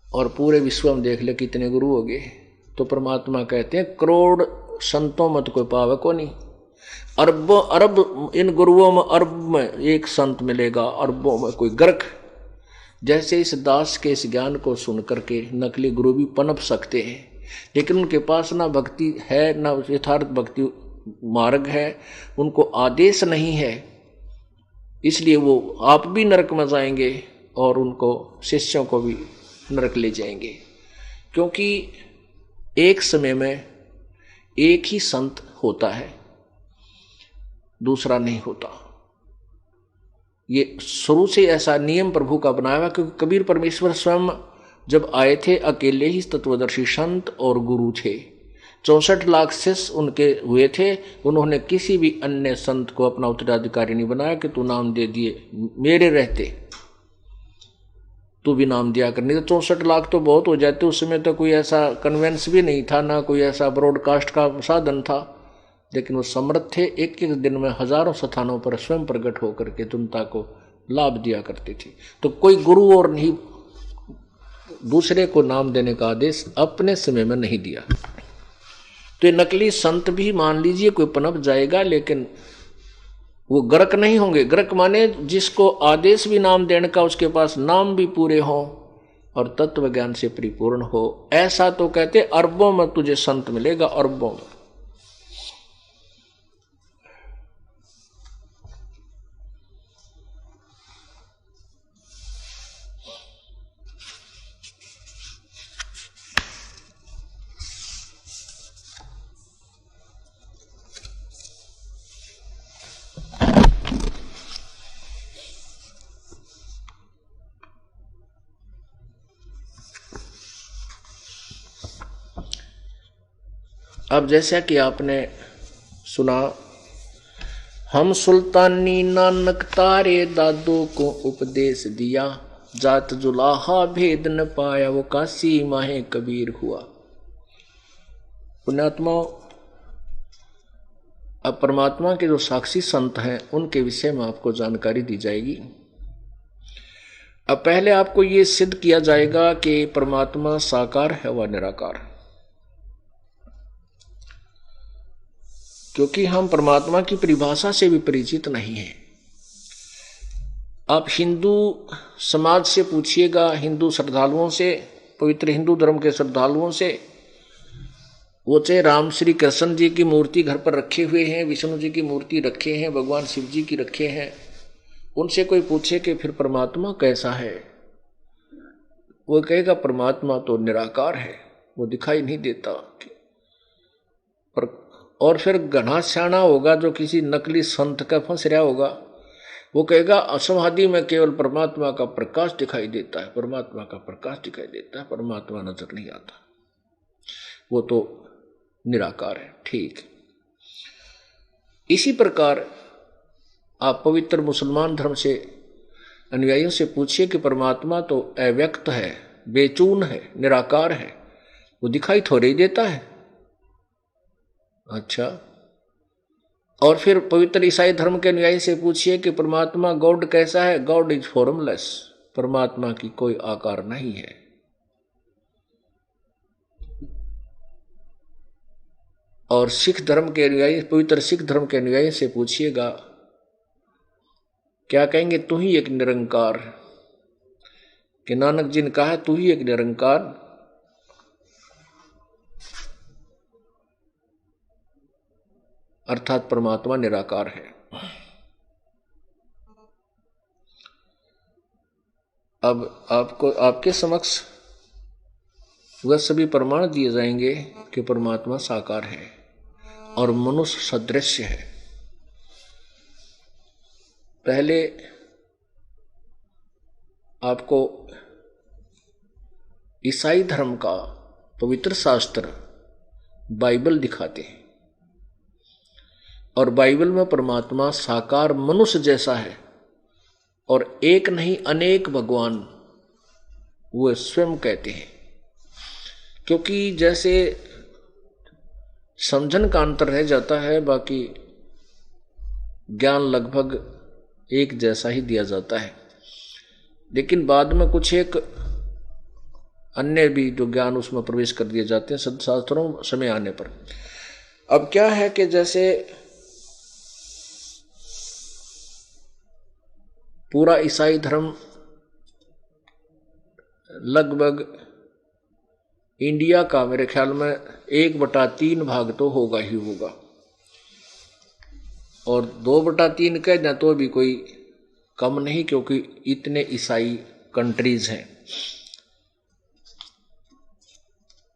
और पूरे विश्व में देख ले कितने गुरु हो गए। तो परमात्मा कहते हैं करोड़ संतों मत कोई पावे को नहीं, अरबों अरब इन गुरुओं में, अरब में एक संत मिलेगा, अरबों में कोई गर्क। जैसे इस दास के इस ज्ञान को सुन करके नकली गुरु भी पनप सकते हैं, लेकिन उनके पास ना भक्ति है, ना यथार्थ भक्ति मार्ग है, उनको आदेश नहीं है, इसलिए वो आप भी नरक में जाएंगे और उनको शिष्यों को भी नरक ले जाएंगे। क्योंकि एक समय में एक ही संत होता है, दूसरा नहीं होता। ये शुरू से ऐसा नियम प्रभु का बनाया हुआ, क्योंकि कबीर परमेश्वर स्वयं जब आए थे अकेले ही तत्वदर्शी संत और गुरु थे। 64 लाख शिष्य उनके हुए थे, उन्होंने किसी भी अन्य संत को अपना उत्तराधिकारी नहीं बनाया कि तू नाम दे दिए, मेरे रहते तू भी नाम दिया कर। नहीं तो 64 लाख तो बहुत हो जाते। उस समय तो कोई ऐसा कन्वेंस भी नहीं था, ना कोई ऐसा ब्रॉडकास्ट का साधन था, लेकिन वो समर्थ थे। एक एक दिन में हजारों स्थानों पर स्वयं प्रकट होकर के जनता को लाभ दिया करते थे। तो कोई गुरु और नहीं दूसरे को नाम देने का आदेश अपने समय में नहीं दिया। तो ये नकली संत भी मान लीजिए कोई पनप जाएगा, लेकिन वो गर्क नहीं होंगे। गर्क माने जिसको आदेश भी नाम देने का, उसके पास नाम भी पूरे हो और तत्व ज्ञान से परिपूर्ण हो। ऐसा तो कहते अरबों में तुझे संत मिलेगा, अरबों में। अब जैसा कि आपने सुना, हम सुल्तानी नानक तारे दादों को उपदेश दिया, जात जुलाहा भेद न पाया वो काशी माहे कबीर हुआ। पुण्यात्मा, अब परमात्मा के जो साक्षी संत हैं उनके विषय में आपको जानकारी दी जाएगी। अब पहले आपको ये सिद्ध किया जाएगा कि परमात्मा साकार है व निराकार, क्योंकि हम परमात्मा की परिभाषा से भी परिचित नहीं हैं। आप हिंदू समाज से पूछिएगा, हिंदू श्रद्धालुओं से, पवित्र हिंदू धर्म के श्रद्धालुओं से, वो चाहे राम श्री कृष्ण जी की मूर्ति घर पर रखे हुए हैं, विष्णु जी की मूर्ति रखे हैं, भगवान शिव जी की रखे हैं, उनसे कोई पूछे कि फिर परमात्मा कैसा है, वो कहेगा परमात्मा तो निराकार है, वो दिखाई नहीं देता। पर और फिर घना सियाना होगा जो किसी नकली संत का फंस रहा होगा, वो कहेगा असमाधि में केवल परमात्मा का प्रकाश दिखाई देता है, परमात्मा का प्रकाश दिखाई देता है, परमात्मा नजर नहीं आता, वो तो निराकार है। ठीक, इसी प्रकार आप पवित्र मुसलमान धर्म से अनुयायियों से पूछिए कि परमात्मा तो अव्यक्त है, बेचून है, निराकार है, वो दिखाई थोड़े ही देता है। अच्छा, और फिर पवित्र ईसाई धर्म के अनुयायी से पूछिए कि परमात्मा गॉड कैसा है, गॉड इज फॉर्मलेस, परमात्मा की कोई आकार नहीं है। और सिख धर्म के अनुयायी, पवित्र सिख धर्म के अनुयायी से पूछिएगा, क्या कहेंगे, तू ही एक निरंकार, कि नानक जी ने कहा तू ही एक निरंकार, अर्थात परमात्मा निराकार है। अब आपको आपके समक्ष वह सभी प्रमाण दिए जाएंगे कि परमात्मा साकार है और मनुष्य सदृश्य है। पहले आपको ईसाई धर्म का पवित्र शास्त्र बाइबल दिखाते हैं, और बाइबल में परमात्मा साकार मनुष्य जैसा है और एक नहीं अनेक भगवान वो स्वयं कहते हैं। क्योंकि जैसे समझन का अंतर रह जाता है, बाकी ज्ञान लगभग एक जैसा ही दिया जाता है, लेकिन बाद में कुछ एक अन्य भी जो ज्ञान उसमें प्रवेश कर दिए जाते हैं सदशास्त्रों समय आने पर। अब क्या है कि जैसे पूरा ईसाई धर्म लगभग इंडिया का मेरे ख्याल में 1/3 भाग तो होगा ही होगा, और 2/3 कह दें तो भी कोई कम नहीं, क्योंकि इतने ईसाई कंट्रीज हैं।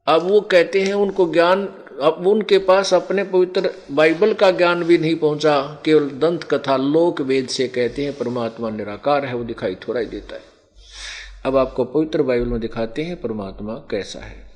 अब वो कहते हैं उनको ज्ञान, अब उनके पास अपने पवित्र बाइबल का ज्ञान भी नहीं पहुंचा, केवल दंत कथा लोक वेद से कहते हैं परमात्मा निराकार है, वो दिखाई थोड़ा ही देता है। अब आपको पवित्र बाइबल में दिखाते हैं परमात्मा कैसा है।